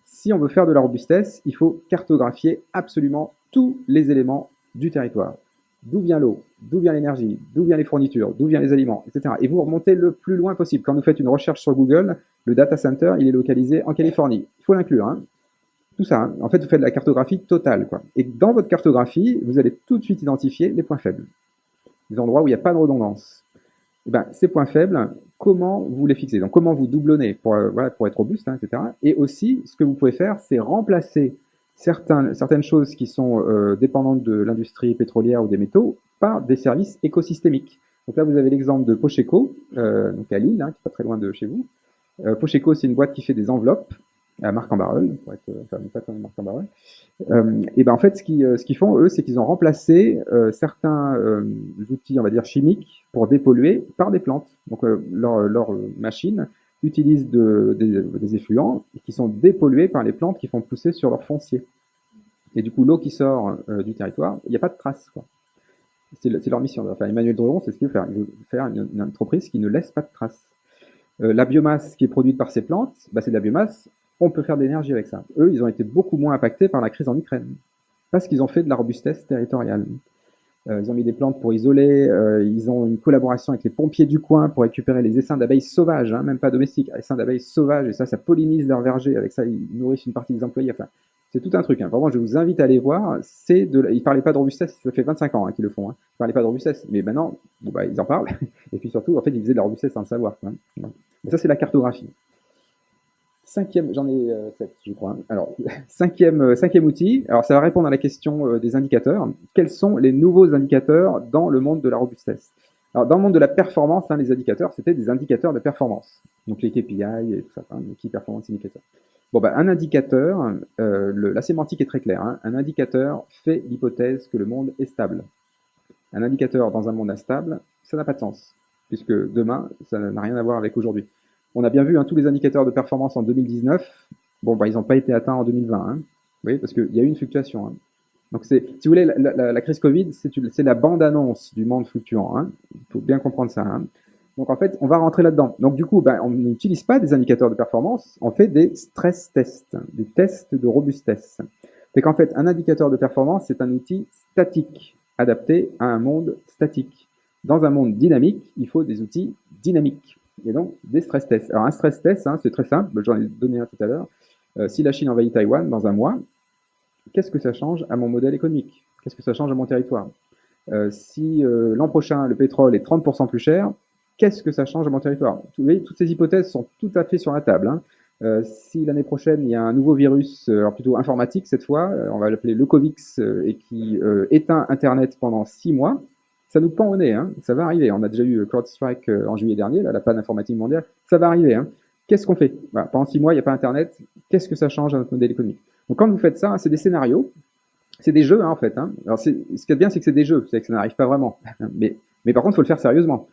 Speaker 2: si on veut faire de la robustesse, il faut cartographier absolument tous les éléments du territoire. D'où vient l'eau, d'où vient l'énergie, d'où viennent les fournitures, d'où viennent les aliments, etc. Et vous remontez le plus loin possible. Quand vous faites une recherche sur Google, le data center, il est localisé en Californie. Il faut l'inclure. Hein. Tout ça. Hein. En fait, vous faites de la cartographie totale, quoi. Et dans votre cartographie, vous allez tout de suite identifier les points faibles. Les endroits où il n'y a pas de redondance. Ces points faibles, comment vous les fixez? Donc, comment vous doublonnez pour être robuste, hein, etc. Et aussi, ce que vous pouvez faire, c'est remplacer certaines choses qui sont dépendantes de l'industrie pétrolière ou des métaux par des services écosystémiques. Donc là, vous avez l'exemple de Pocheco, donc à Lille, hein, qui n'est pas très loin de chez vous. Pocheco, c'est une boîte qui fait des enveloppes. à Marc en Barœul, pour être, enfin, pas comme Marc en Barœul. Et ben en fait, ce qu'ils font, eux, c'est qu'ils ont remplacé certains outils, on va dire, chimiques pour dépolluer par des plantes. Donc, leurs machines utilisent des effluents qui sont dépollués par les plantes qui font pousser sur leur foncier. Et du coup, l'eau qui sort du territoire, il n'y a pas de traces, quoi. C'est leur mission. Enfin, Emmanuel Dredon, c'est ce qu'il veut faire. Il veut faire une entreprise qui ne laisse pas de traces. La biomasse qui est produite par ces plantes, bah, c'est de la biomasse. On peut faire de l'énergie avec ça. Eux, ils ont été beaucoup moins impactés par la crise en Ukraine parce qu'ils ont fait de la robustesse territoriale. Ils ont mis des plantes pour isoler. Ils ont une collaboration avec les pompiers du coin pour récupérer les essaims d'abeilles sauvages, hein, même pas domestiques, essaims d'abeilles sauvages. Et ça pollinise leur verger. Avec ça, ils nourrissent une partie des employés. Enfin, c'est tout un truc. Hein. Vraiment, je vous invite à aller voir. Ils ne parlaient pas de robustesse. Ça fait 25 ans qu'ils le font. Hein. Ils ne parlaient pas de robustesse. Mais maintenant, bon, bah, ils en parlent. Et puis surtout, en fait, ils faisaient de la robustesse sans le savoir. Quoi. Mais ça, c'est la cartographie. Cinquième, j'en ai 7, je crois. Hein. Alors, cinquième outil. Alors, ça va répondre à la question des indicateurs. Quels sont les nouveaux indicateurs dans le monde de la robustesse? Alors, dans le monde de la performance, hein, les indicateurs, c'était des indicateurs de performance. Donc, les KPI et tout ça, hein, les Key Performance Indicators. Bon, bah, un indicateur, la sémantique est très claire. Hein. Un indicateur fait l'hypothèse que le monde est stable. Un indicateur dans un monde instable, ça n'a pas de sens, puisque demain, ça n'a rien à voir avec aujourd'hui. On a bien vu hein, tous les indicateurs de performance en 2019. Bon, bah, ils n'ont pas été atteints en 2020. Hein. Vous voyez, parce qu'il y a eu une fluctuation. Hein. Donc, si vous voulez, la crise Covid, c'est la bande-annonce du monde fluctuant. Hein. Il faut bien comprendre ça. Hein. Donc, en fait, on va rentrer là-dedans. Donc, du coup, ben, on n'utilise pas des indicateurs de performance. On fait des stress tests, des tests de robustesse. C'est qu'en fait, un indicateur de performance, c'est un outil statique, adapté à un monde statique. Dans un monde dynamique, il faut des outils dynamiques. Et donc, des stress tests. Alors, un stress test, hein, c'est très simple, j'en ai donné un tout à l'heure. Si la Chine envahit Taïwan dans un mois, qu'est-ce que ça change à mon modèle économique? Qu'est-ce que ça change à mon territoire? Si l'an prochain, le pétrole est 30% plus cher, qu'est-ce que ça change à mon territoire? Vous voyez, toutes ces hypothèses sont tout à fait sur la table. Hein. Si l'année prochaine, il y a un nouveau virus, alors plutôt informatique cette fois, on va l'appeler le Covix, et qui éteint Internet pendant 6 mois, ça nous pend au nez, hein. Ça va arriver. On a déjà eu CrowdStrike en juillet dernier, là, la panne informatique mondiale, ça va arriver. Hein. Qu'est-ce qu'on fait? Voilà, pendant 6 mois, il n'y a pas Internet, qu'est-ce que ça change à notre modèle économique? Donc quand vous faites ça, c'est des scénarios, c'est des jeux hein, en fait. Hein. Alors ce qui est bien, c'est que c'est des jeux, c'est que ça n'arrive pas vraiment. Mais par contre, il faut le faire sérieusement.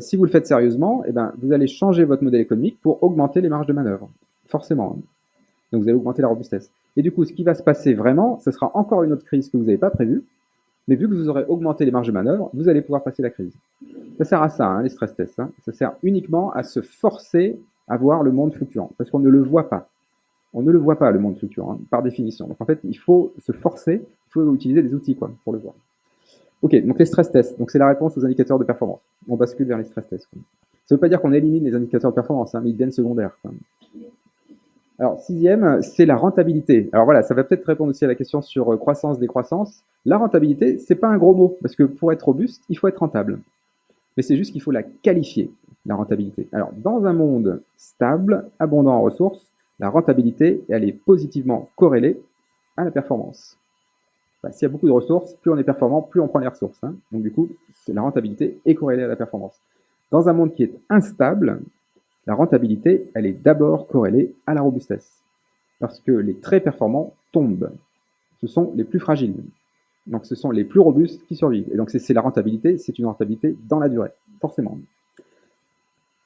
Speaker 2: Si vous le faites sérieusement, eh ben, vous allez changer votre modèle économique pour augmenter les marges de manœuvre, forcément. Hein. Donc vous allez augmenter la robustesse. Et du coup, ce qui va se passer vraiment, ce sera encore une autre crise que vous n'avez pas prévue, mais vu que vous aurez augmenté les marges de manœuvre, vous allez pouvoir passer la crise. Ça sert à ça, hein, les stress tests. Hein. Ça sert uniquement à se forcer à voir le monde fluctuant, parce qu'on ne le voit pas. On ne le voit pas, le monde fluctuant, hein, par définition. Donc en fait, il faut se forcer, il faut utiliser des outils quoi, pour le voir. Ok, donc les stress tests, donc c'est la réponse aux indicateurs de performance. On bascule vers les stress tests. Quoi. Ça ne veut pas dire qu'on élimine les indicateurs de performance, hein, mais ils deviennent secondaires. Quoi. Alors, sixième, c'est la rentabilité. Alors voilà, ça va peut-être répondre aussi à la question sur croissance, décroissance. La rentabilité, c'est pas un gros mot, parce que pour être robuste, il faut être rentable. Mais c'est juste qu'il faut la qualifier, la rentabilité. Alors, dans un monde stable, abondant en ressources, la rentabilité, elle est positivement corrélée à la performance. Bah, s'il y a beaucoup de ressources, plus on est performant, plus on prend les ressources. Hein. Donc du coup, la rentabilité est corrélée à la performance. Dans un monde qui est instable, la rentabilité, elle est d'abord corrélée à la robustesse. Parce que les très performants tombent. Ce sont les plus fragiles. Donc ce sont les plus robustes qui survivent. Et donc c'est la rentabilité, c'est une rentabilité dans la durée, forcément.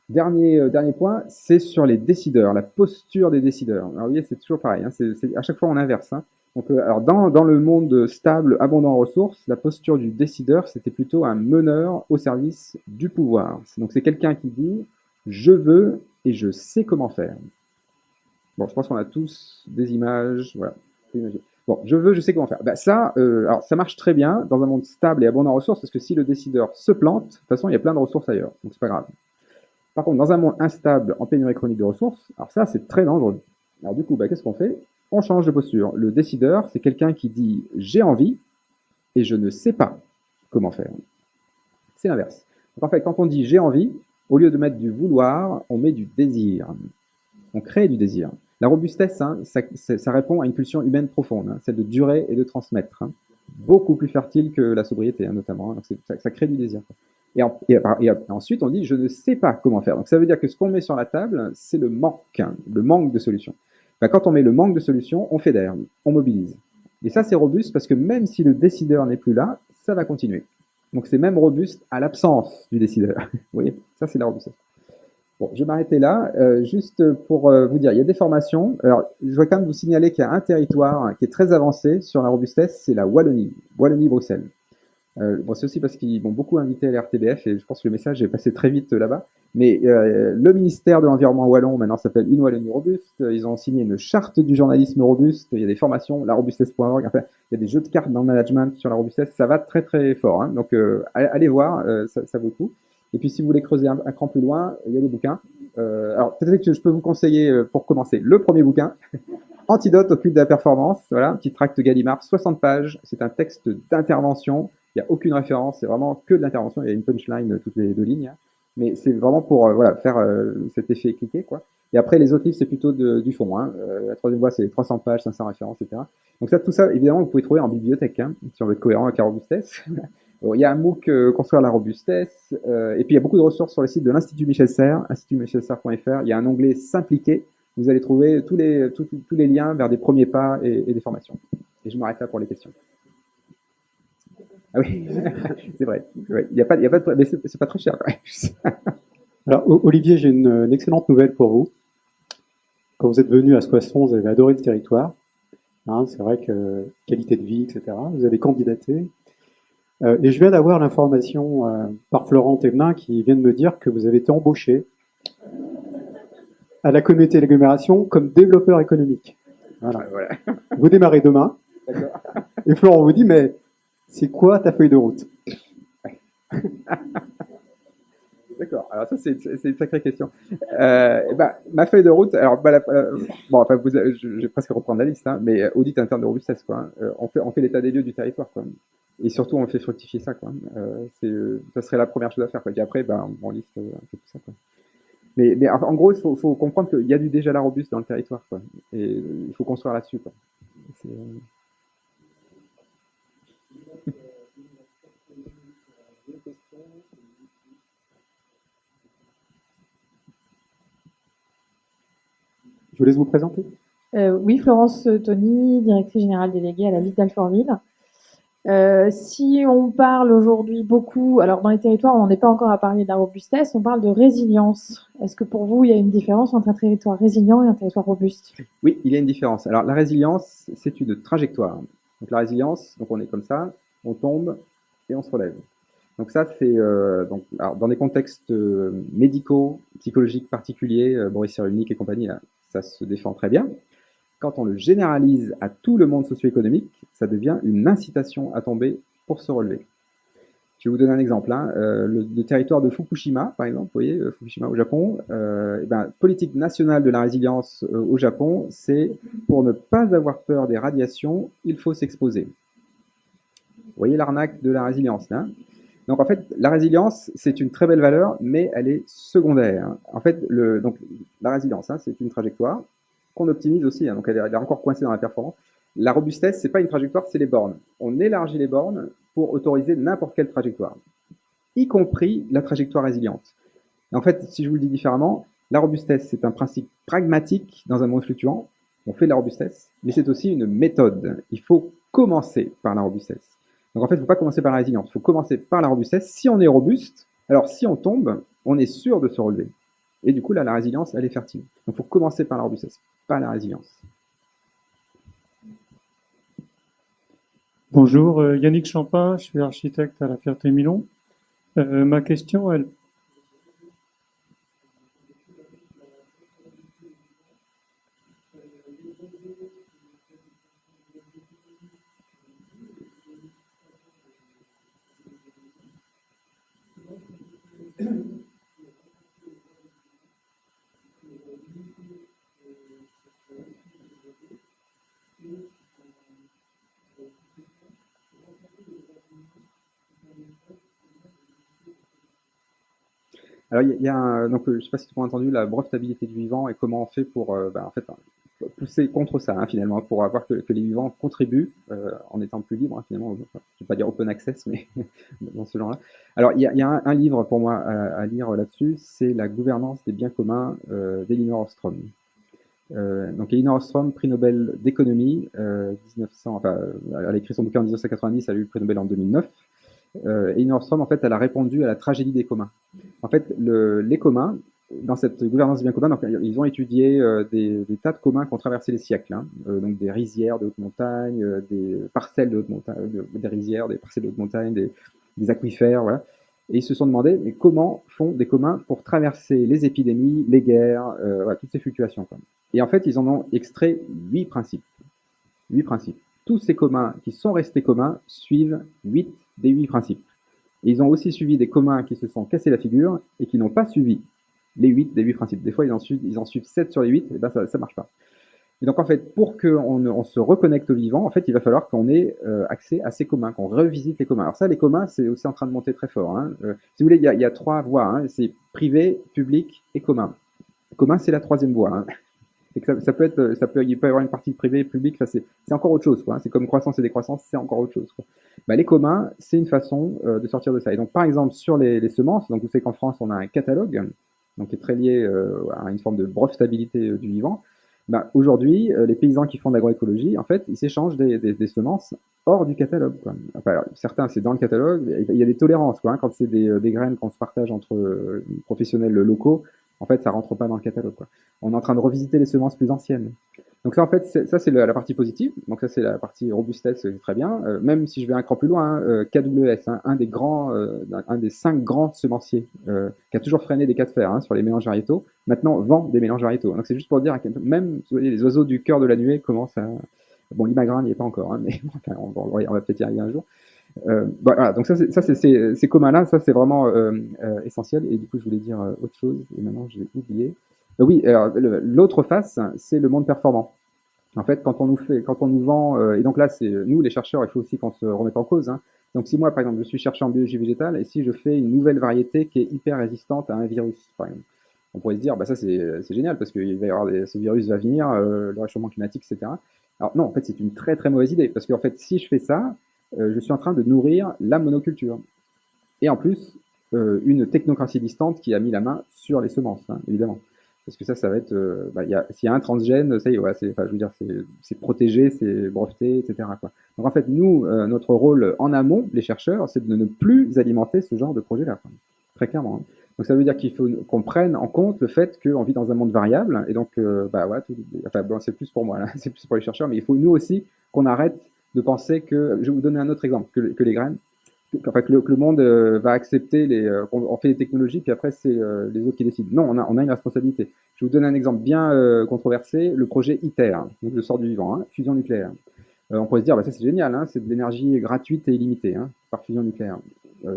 Speaker 2: Dernier point, c'est sur les décideurs, la posture des décideurs. Alors vous voyez, c'est toujours pareil, hein, à chaque fois on inverse. Hein. Donc, alors dans le monde stable, abondant en ressources, la posture du décideur, c'était plutôt un meneur au service du pouvoir. Donc c'est quelqu'un qui dit « je veux et je sais comment faire ». Bon, je pense qu'on a tous des images, voilà. Bon, je veux, je sais comment faire. Ben ça, alors ça marche très bien dans un monde stable et abondant en ressources, parce que si le décideur se plante, de toute façon il y a plein de ressources ailleurs, donc c'est pas grave. Par contre, dans un monde instable, en pénurie chronique de ressources, alors ça, c'est très dangereux. Alors du coup, bah, qu'est-ce qu'on fait? On change de posture. Le décideur, c'est quelqu'un qui dit « j'ai envie et je ne sais pas comment faire ». C'est l'inverse. Donc en fait, quand on dit « j'ai envie », au lieu de mettre du vouloir, on met du désir. On crée du désir. La robustesse, hein, ça répond à une pulsion humaine profonde, hein, celle de durer et de transmettre. Hein. Beaucoup plus fertile que la sobriété, hein, notamment. Hein, donc ça crée du désir. Et ensuite, on dit « je ne sais pas comment faire ». Donc ça veut dire que ce qu'on met sur la table, c'est le manque de solution. Ben, quand on met le manque de solutions, on fédère, on mobilise. Et ça, c'est robuste parce que même si le décideur n'est plus là, ça va continuer. Donc c'est même robuste à l'absence du décideur. Vous voyez, ça c'est la robustesse. Bon, je vais m'arrêter là, juste pour vous dire, il y a des formations. Alors, je voudrais quand même vous signaler qu'il y a un territoire qui est très avancé sur la robustesse, c'est la Wallonie, Wallonie-Bruxelles. Bon, c'est aussi parce qu'ils m'ont beaucoup invité à l'RTBF et je pense que le message est passé très vite là-bas. Mais le ministère de l'Environnement wallon maintenant s'appelle Une Wallonie Robuste. Ils ont signé une charte du journalisme robuste. Il y a des formations, la robustesse.org. Enfin, il y a des jeux de cartes dans le management sur la robustesse. Ça va très très fort. Hein. Donc allez voir, ça vaut le coup. Et puis si vous voulez creuser un cran plus loin, il y a des bouquins. Alors peut-être que je peux vous conseiller pour commencer le premier bouquin. Antidote au culte de la performance, voilà, un petit tract Gallimard, 60 pages, c'est un texte d'intervention, il n'y a aucune référence, c'est vraiment que de l'intervention, il y a une punchline toutes les 2 lignes, hein. Mais c'est vraiment pour voilà, faire cet effet cliqué, quoi. Et après, les autres livres, c'est plutôt du fond, hein. La troisième voie, c'est 300 pages, 500 références, etc. Donc ça, tout ça, évidemment, vous pouvez trouver en bibliothèque, hein, si on veut être cohérent avec la robustesse. Bon, il y a un MOOC Construire la robustesse, et puis il y a beaucoup de ressources sur le site de l'Institut Michel Serres, institutmichelserres.fr, il y a un onglet S'impliquer, vous allez trouver tous les liens vers des premiers pas et des formations. Et je m'arrête là pour les questions. Ah oui, c'est vrai. Ouais, il y a pas de, mais c'est pas très cher quand même.
Speaker 1: Alors, Olivier, j'ai une excellente nouvelle pour vous. Quand vous êtes venu à Soissons, vous avez adoré le territoire. Hein, c'est vrai que qualité de vie, etc. Vous avez candidaté. Et je viens d'avoir l'information par Florent Thévenin qui vient de me dire que vous avez été embauché à la communauté d'agglomération comme développeur économique. Voilà.
Speaker 2: Voilà.
Speaker 1: Vous démarrez demain. Et Florent vous dit, mais c'est quoi ta feuille de route?
Speaker 2: D'accord. Alors ça, c'est une sacrée question. Ma feuille de route, alors bon, enfin, je vais presque reprendre la liste, hein, mais audit interne de robustesse, quoi. On fait l'état des lieux du territoire, quoi. Et surtout, on fait fructifier ça, quoi. Ça serait la première chose à faire, quoi. Et après, on liste un peu tout ça, quoi. Mais en gros, il faut comprendre qu'il y a du déjà la robuste dans le territoire, quoi. Et il faut construire là-dessus, quoi.
Speaker 1: Je vous laisse vous présenter.
Speaker 8: Oui, Florence Tony, directrice générale déléguée à la Ligue d'Alfortville. Si on parle aujourd'hui beaucoup, alors dans les territoires, on n'en est pas encore à parler de la robustesse, on parle de résilience. Est-ce que pour vous, il y a une différence entre un territoire résilient et un territoire robuste?
Speaker 2: Oui, il y a une différence. Alors la résilience, c'est une trajectoire. Donc la résilience, donc on est comme ça, on tombe et on se relève. Donc ça, c'est alors, dans des contextes médicaux, psychologiques particuliers, Boris Cyrulnik et compagnie, là, ça se défend très bien. Quand on le généralise à tout le monde socio-économique, ça devient une incitation à tomber pour se relever. Je vais vous donner un exemple. Hein. Le territoire de Fukushima, par exemple, vous voyez, Fukushima au Japon, politique nationale de la résilience au Japon, c'est pour ne pas avoir peur des radiations, il faut s'exposer. Vous voyez l'arnaque de la résilience, là. Donc en fait, la résilience, c'est une très belle valeur, mais elle est secondaire. En fait, donc la résilience, hein, c'est une trajectoire qu'on optimise aussi, hein, donc elle est encore coincée dans la performance. La robustesse, c'est pas une trajectoire, c'est les bornes. On élargit les bornes pour autoriser n'importe quelle trajectoire, y compris la trajectoire résiliente. Et en fait, si je vous le dis différemment, la robustesse, c'est un principe pragmatique dans un monde fluctuant. On fait de la robustesse, mais c'est aussi une méthode. Il faut commencer par la robustesse. Donc en fait, il ne faut pas commencer par la résilience, il faut commencer par la robustesse. Si on est robuste, alors si on tombe, on est sûr de se relever. Et du coup, là, la résilience, elle est fertile. Donc il faut commencer par la robustesse, pas la résilience.
Speaker 9: Bonjour, Yannick Champin, je suis architecte à la Ferté-Milon. Ma question, elle
Speaker 2: Alors, il y a donc, je ne sais pas si tu as entendu la brevetabilité du vivant et comment on fait pour en fait, pousser contre ça, hein, finalement, pour avoir que les vivants contribuent en étant plus libres, hein, finalement. Je ne vais pas dire open access, mais dans ce genre-là. Alors, il y a un livre pour moi à lire là-dessus, c'est La gouvernance des biens communs d'Elinor Ostrom. Donc Elinor Ostrom, prix Nobel d'économie, 1900, enfin, elle a écrit son bouquin en 1990, elle a eu le prix Nobel en 2009. Elinor Ostrom, en fait, elle a répondu à la tragédie des communs. En fait, les communs, dans cette gouvernance des biens communs, donc, ils ont étudié des tas de communs qui ont traversé les siècles, hein, donc des rizières de haute montagne, des parcelles de haute montagne, des rizières, des parcelles de haute montagne, des aquifères, voilà. Et ils se sont demandé, mais comment font des communs pour traverser les épidémies, les guerres, voilà, toutes ces fluctuations, quoi. Et en fait, ils en ont extrait 8 principes. 8 principes. Tous ces communs qui sont restés communs suivent 8 des 8 principes. Et ils ont aussi suivi des communs qui se sont cassés la figure et qui n'ont pas suivi les 8 des 8 principes. Des fois, ils en suivent 7 sur les 8, et ben ça ne marche pas. Et donc, en fait, pour qu'on se reconnecte au vivant, en fait, il va falloir qu'on ait accès à ces communs, qu'on revisite les communs. Alors ça, les communs, c'est aussi en train de monter très fort, hein. Si vous voulez, il y a 3 voies, hein. C'est privé, public et commun. Commun, c'est la 3e voie, hein. Et que il peut y avoir une partie privée, publique, ça c'est encore autre chose, quoi, hein. C'est comme croissance et décroissance, c'est encore autre chose, quoi. Bah, les communs, c'est une façon de sortir de ça. Et donc, par exemple, sur les semences, donc vous savez qu'en France, on a un catalogue, donc qui est très lié à une forme de brevetabilité du vivant. Bah, aujourd'hui, les paysans qui font de l'agroécologie, en fait, ils s'échangent des semences hors du catalogue, quoi. Enfin, alors, certains, c'est dans le catalogue, il y a des tolérances, quoi, hein, quand c'est des graines qu'on se partage entre professionnels locaux, en fait, ça rentre pas dans le catalogue, quoi. On est en train de revisiter les semences plus anciennes. Donc ça, en fait, ça c'est la partie positive. Donc ça, c'est la partie robustesse, c'est très bien. Même si je vais un cran plus loin, hein, KWS, hein, un des 5 grands semenciers, qui a toujours freiné des cas de fer, hein, sur les mélanges variétaux, maintenant vend des mélanges variétaux. Donc c'est juste pour dire que même, vous voyez, les oiseaux du cœur de la nuée commencent à... Bon, l'imagrin n'y est pas encore, hein, mais enfin, on va peut-être y arriver un jour. Voilà, donc ça, ces communs-là, ça c'est vraiment essentiel. Et du coup, je voulais dire autre chose, et maintenant j'ai oublié. Oui, l'autre face, c'est le monde performant. En fait, quand on nous vend, et donc là, c'est nous les chercheurs, il faut aussi qu'on se remette en cause, hein. Donc si moi, par exemple, je suis chercheur en biologie végétale, et si je fais une nouvelle variété qui est hyper résistante à un virus, par exemple, on pourrait se dire, bah ça c'est génial parce qu'il va y avoir ce virus va venir, le réchauffement climatique, etc. Alors non, en fait, c'est une très très mauvaise idée parce qu'en fait, si je fais ça, je suis en train de nourrir la monoculture. Et en plus, une technocratie distante qui a mis la main sur les semences, hein, évidemment. Parce que ça va être, s'il y a un transgène, ça y est, voilà, je veux dire, c'est protégé, c'est breveté, etc., quoi. Donc en fait, nous, notre rôle en amont, les chercheurs, c'est de ne plus alimenter ce genre de projet-là, quoi. Très clairement, hein. Donc ça veut dire qu'il faut qu'on prenne en compte le fait qu'on vit dans un monde variable, et donc, voilà, bon, c'est plus pour moi, là, c'est plus pour les chercheurs, mais il faut nous aussi qu'on arrête de penser que, je vais vous donner un autre exemple, que les graines, enfin, que le monde va accepter on fait des technologies, puis après c'est les autres qui décident. Non, on a une responsabilité. Je vais vous donner un exemple bien controversé, le projet ITER, donc le sort du vivant, hein, fusion nucléaire. On pourrait se dire, bah, ça c'est génial, hein, c'est de l'énergie gratuite et illimitée, hein, par fusion nucléaire.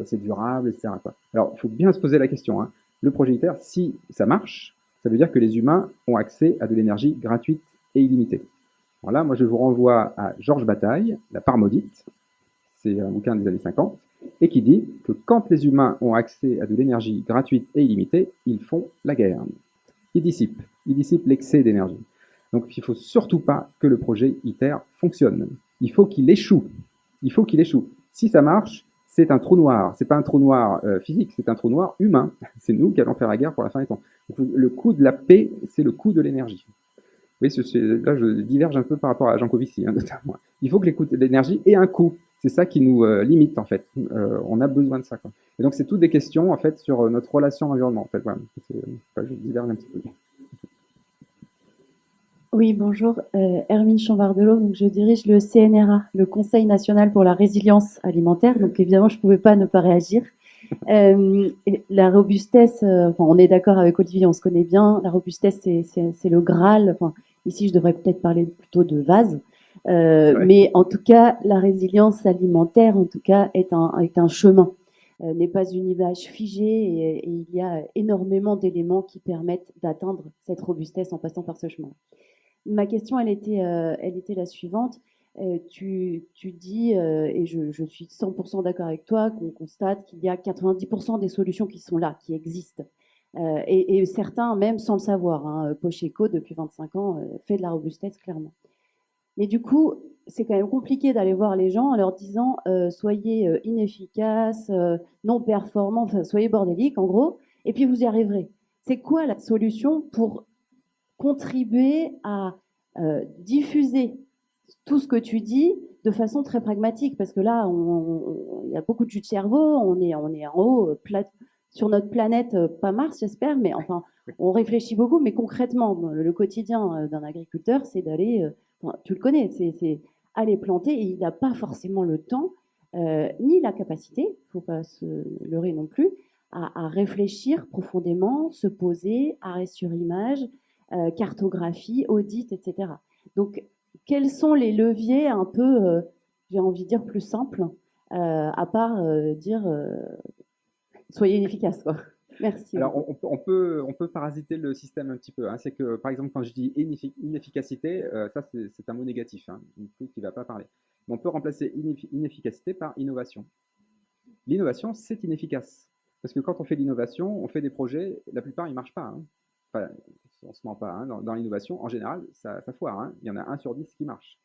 Speaker 2: C'est durable, etc., quoi. Alors, il faut bien se poser la question, hein. Le projet ITER, si ça marche, ça veut dire que les humains ont accès à de l'énergie gratuite et illimitée. Alors là, moi je vous renvoie à Georges Bataille, La part maudite, c'est un bouquin des années 50, et qui dit que quand les humains ont accès à de l'énergie gratuite et illimitée, ils font la guerre. Ils dissipent l'excès d'énergie. Donc il ne faut surtout pas que le projet ITER fonctionne. Il faut qu'il échoue. Il faut qu'il échoue. Si ça marche, c'est un trou noir. C'est pas un trou noir physique, c'est un trou noir humain. C'est nous qui allons faire la guerre pour la fin des temps. Donc, le coût de la paix, c'est le coût de l'énergie. Oui, là je diverge un peu par rapport à Jean Covici, hein, notamment. Il faut que l'énergie ait un coût. C'est ça qui nous limite, en fait. On a besoin de ça, quoi. Et donc, c'est toutes des questions, en fait, sur notre relation à l'environnement, en fait. Voilà. Je diverge un petit peu.
Speaker 10: Oui, bonjour. Hermine Chambardelot, donc je dirige le CNRA, le Conseil national pour la résilience alimentaire. Donc, évidemment, je ne pouvais pas ne pas réagir. La robustesse, on est d'accord avec Olivier, on se connaît bien. La robustesse, c'est le Graal. Enfin, ici, je devrais peut-être parler plutôt de vase. Mais en tout cas, la résilience alimentaire, en tout cas, est un chemin, n'est pas une image figée, et il y a énormément d'éléments qui permettent d'atteindre cette robustesse en passant par ce chemin. Ma question, elle était la suivante. Tu dis, et je suis 100% d'accord avec toi, qu'on constate qu'il y a 90% des solutions qui sont là, qui existent. Et certains, même sans le savoir, hein, Pocheco, depuis 25 ans, fait de la robustesse, clairement. Mais du coup, c'est quand même compliqué d'aller voir les gens en leur disant soyez inefficaces, non performants, enfin, soyez bordéliques, en gros, et puis vous y arriverez. C'est quoi la solution pour contribuer à diffuser tout ce que tu dis de façon très pragmatique, parce que là, il y a beaucoup de jus de cerveau, on est en haut, sur notre planète, pas Mars, j'espère, mais enfin, on réfléchit beaucoup, mais concrètement, le quotidien d'un agriculteur, c'est d'aller, tu le connais, c'est aller planter, et il n'a pas forcément le temps, ni la capacité, il ne faut pas se leurrer non plus, à réfléchir profondément, se poser, arrêt sur image, cartographie, audit, etc. Donc, quels sont les leviers un peu, j'ai envie de dire, plus simples, à part dire soyez efficace, quoi. Merci.
Speaker 2: Alors, on peut parasiter le système un petit peu, hein. C'est que, par exemple, quand je dis inefficacité, ça, c'est un mot négatif, hein, un truc qui ne va pas parler. Mais on peut remplacer inefficacité par innovation. L'innovation, c'est inefficace. Parce que quand on fait de l'innovation, on fait des projets, la plupart, ils ne marchent pas, hein. Enfin, on ne se ment pas, hein. Dans l'innovation, en général, ça foire, hein. Il y en a 1 sur 10 qui marche.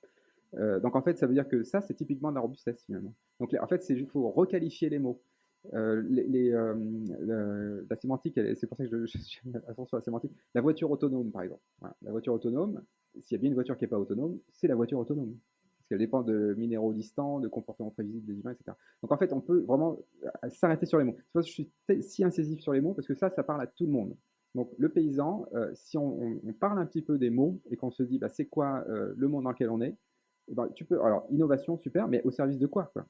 Speaker 2: Donc, en fait, ça veut dire que ça, c'est typiquement de la robustesse, finalement. Donc, en fait, il faut requalifier les mots. La sémantique, c'est pour ça que je suis à fond sur la sémantique. La voiture autonome, par exemple. Voilà. La voiture autonome, s'il y a bien une voiture qui n'est pas autonome, c'est la voiture autonome. Parce qu'elle dépend de minéraux distants, de comportements prévisibles des humains, etc. Donc en fait, on peut vraiment s'arrêter sur les mots. C'est pour ça que je suis si incisif sur les mots, parce que ça parle à tout le monde. Donc le paysan, si on parle un petit peu des mots et qu'on se dit, bah, c'est quoi le monde dans lequel on est, tu peux, alors innovation, super, mais au service de quoi, quoi?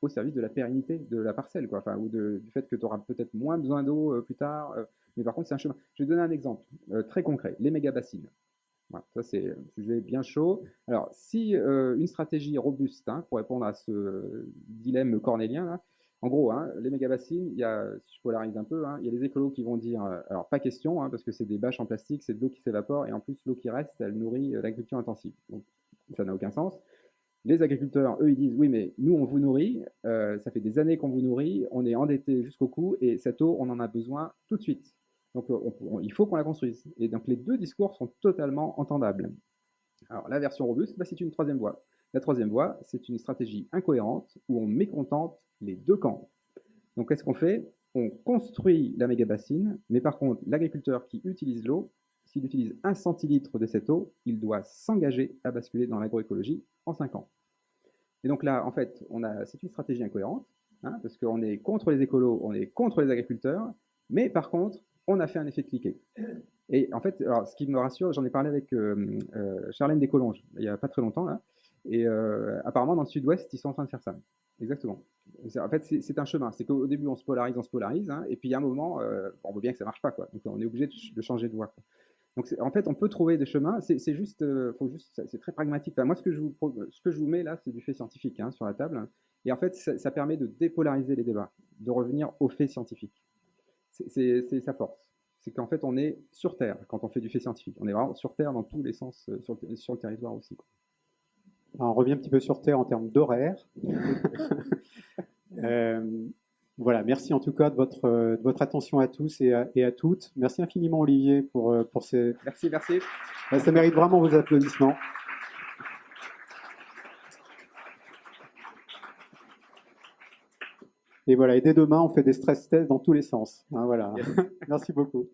Speaker 2: Au service de la pérennité de la parcelle, quoi. Enfin, ou du fait que tu auras peut-être moins besoin d'eau plus tard, mais par contre c'est un chemin. Je vais donner un exemple très concret, les méga-bassines. Voilà, ça c'est un sujet bien chaud. Alors si une stratégie robuste, hein, pour répondre à ce dilemme cornélien, là, en gros, hein, les méga-bassines, si je polarise un peu, hein, il y a les écolos qui vont dire, alors pas question, hein, parce que c'est des bâches en plastique, c'est de l'eau qui s'évapore, et en plus l'eau qui reste, elle nourrit l'agriculture intensive. Donc ça n'a aucun sens. Les agriculteurs, eux, ils disent oui, mais nous, on vous nourrit, ça fait des années qu'on vous nourrit, on est endetté jusqu'au cou, et cette eau, on en a besoin tout de suite. Donc, il faut qu'on la construise. Et donc, les deux discours sont totalement entendables. Alors, la version robuste, bah, c'est une troisième voie. La troisième voie, c'est une stratégie incohérente où on mécontente les deux camps. Donc, qu'est-ce qu'on fait? On construit la méga-bassine, mais par contre, l'agriculteur qui utilise l'eau, s'il utilise 1 centilitre de cette eau, il doit s'engager à basculer dans l'agroécologie en 5 ans. Et donc là, en fait, c'est une stratégie incohérente, hein, parce qu'on est contre les écolos, on est contre les agriculteurs, mais par contre, on a fait un effet de cliquet. Et en fait, alors, ce qui me rassure, j'en ai parlé avec Charlène Descolonges, il n'y a pas très longtemps, là, et apparemment, dans le sud-ouest, ils sont en train de faire ça. Exactement. En fait, c'est un chemin. C'est qu'au début, on se polarise, hein, et puis il y a un moment, on voit bien que ça ne marche pas, quoi. Donc on est obligé de changer de voie, quoi. Donc en fait, on peut trouver des chemins. C'est juste, c'est très pragmatique. Enfin, moi, ce que je vous mets là, c'est du fait scientifique, hein, sur la table. Et en fait, ça permet de dépolariser les débats, de revenir aux faits scientifiques. C'est sa force. C'est qu'en fait, on est sur Terre quand on fait du fait scientifique. On est vraiment sur Terre dans tous les sens, sur le territoire aussi, quoi.
Speaker 1: On revient un petit peu sur Terre en termes d'horaire. Voilà, merci en tout cas de votre attention à tous et à toutes. Merci infiniment Olivier pour ces...
Speaker 2: Merci.
Speaker 1: Ça mérite vraiment vos applaudissements. Et voilà, et dès demain, on fait des stress tests dans tous les sens. Hein, voilà. Yes. Merci beaucoup.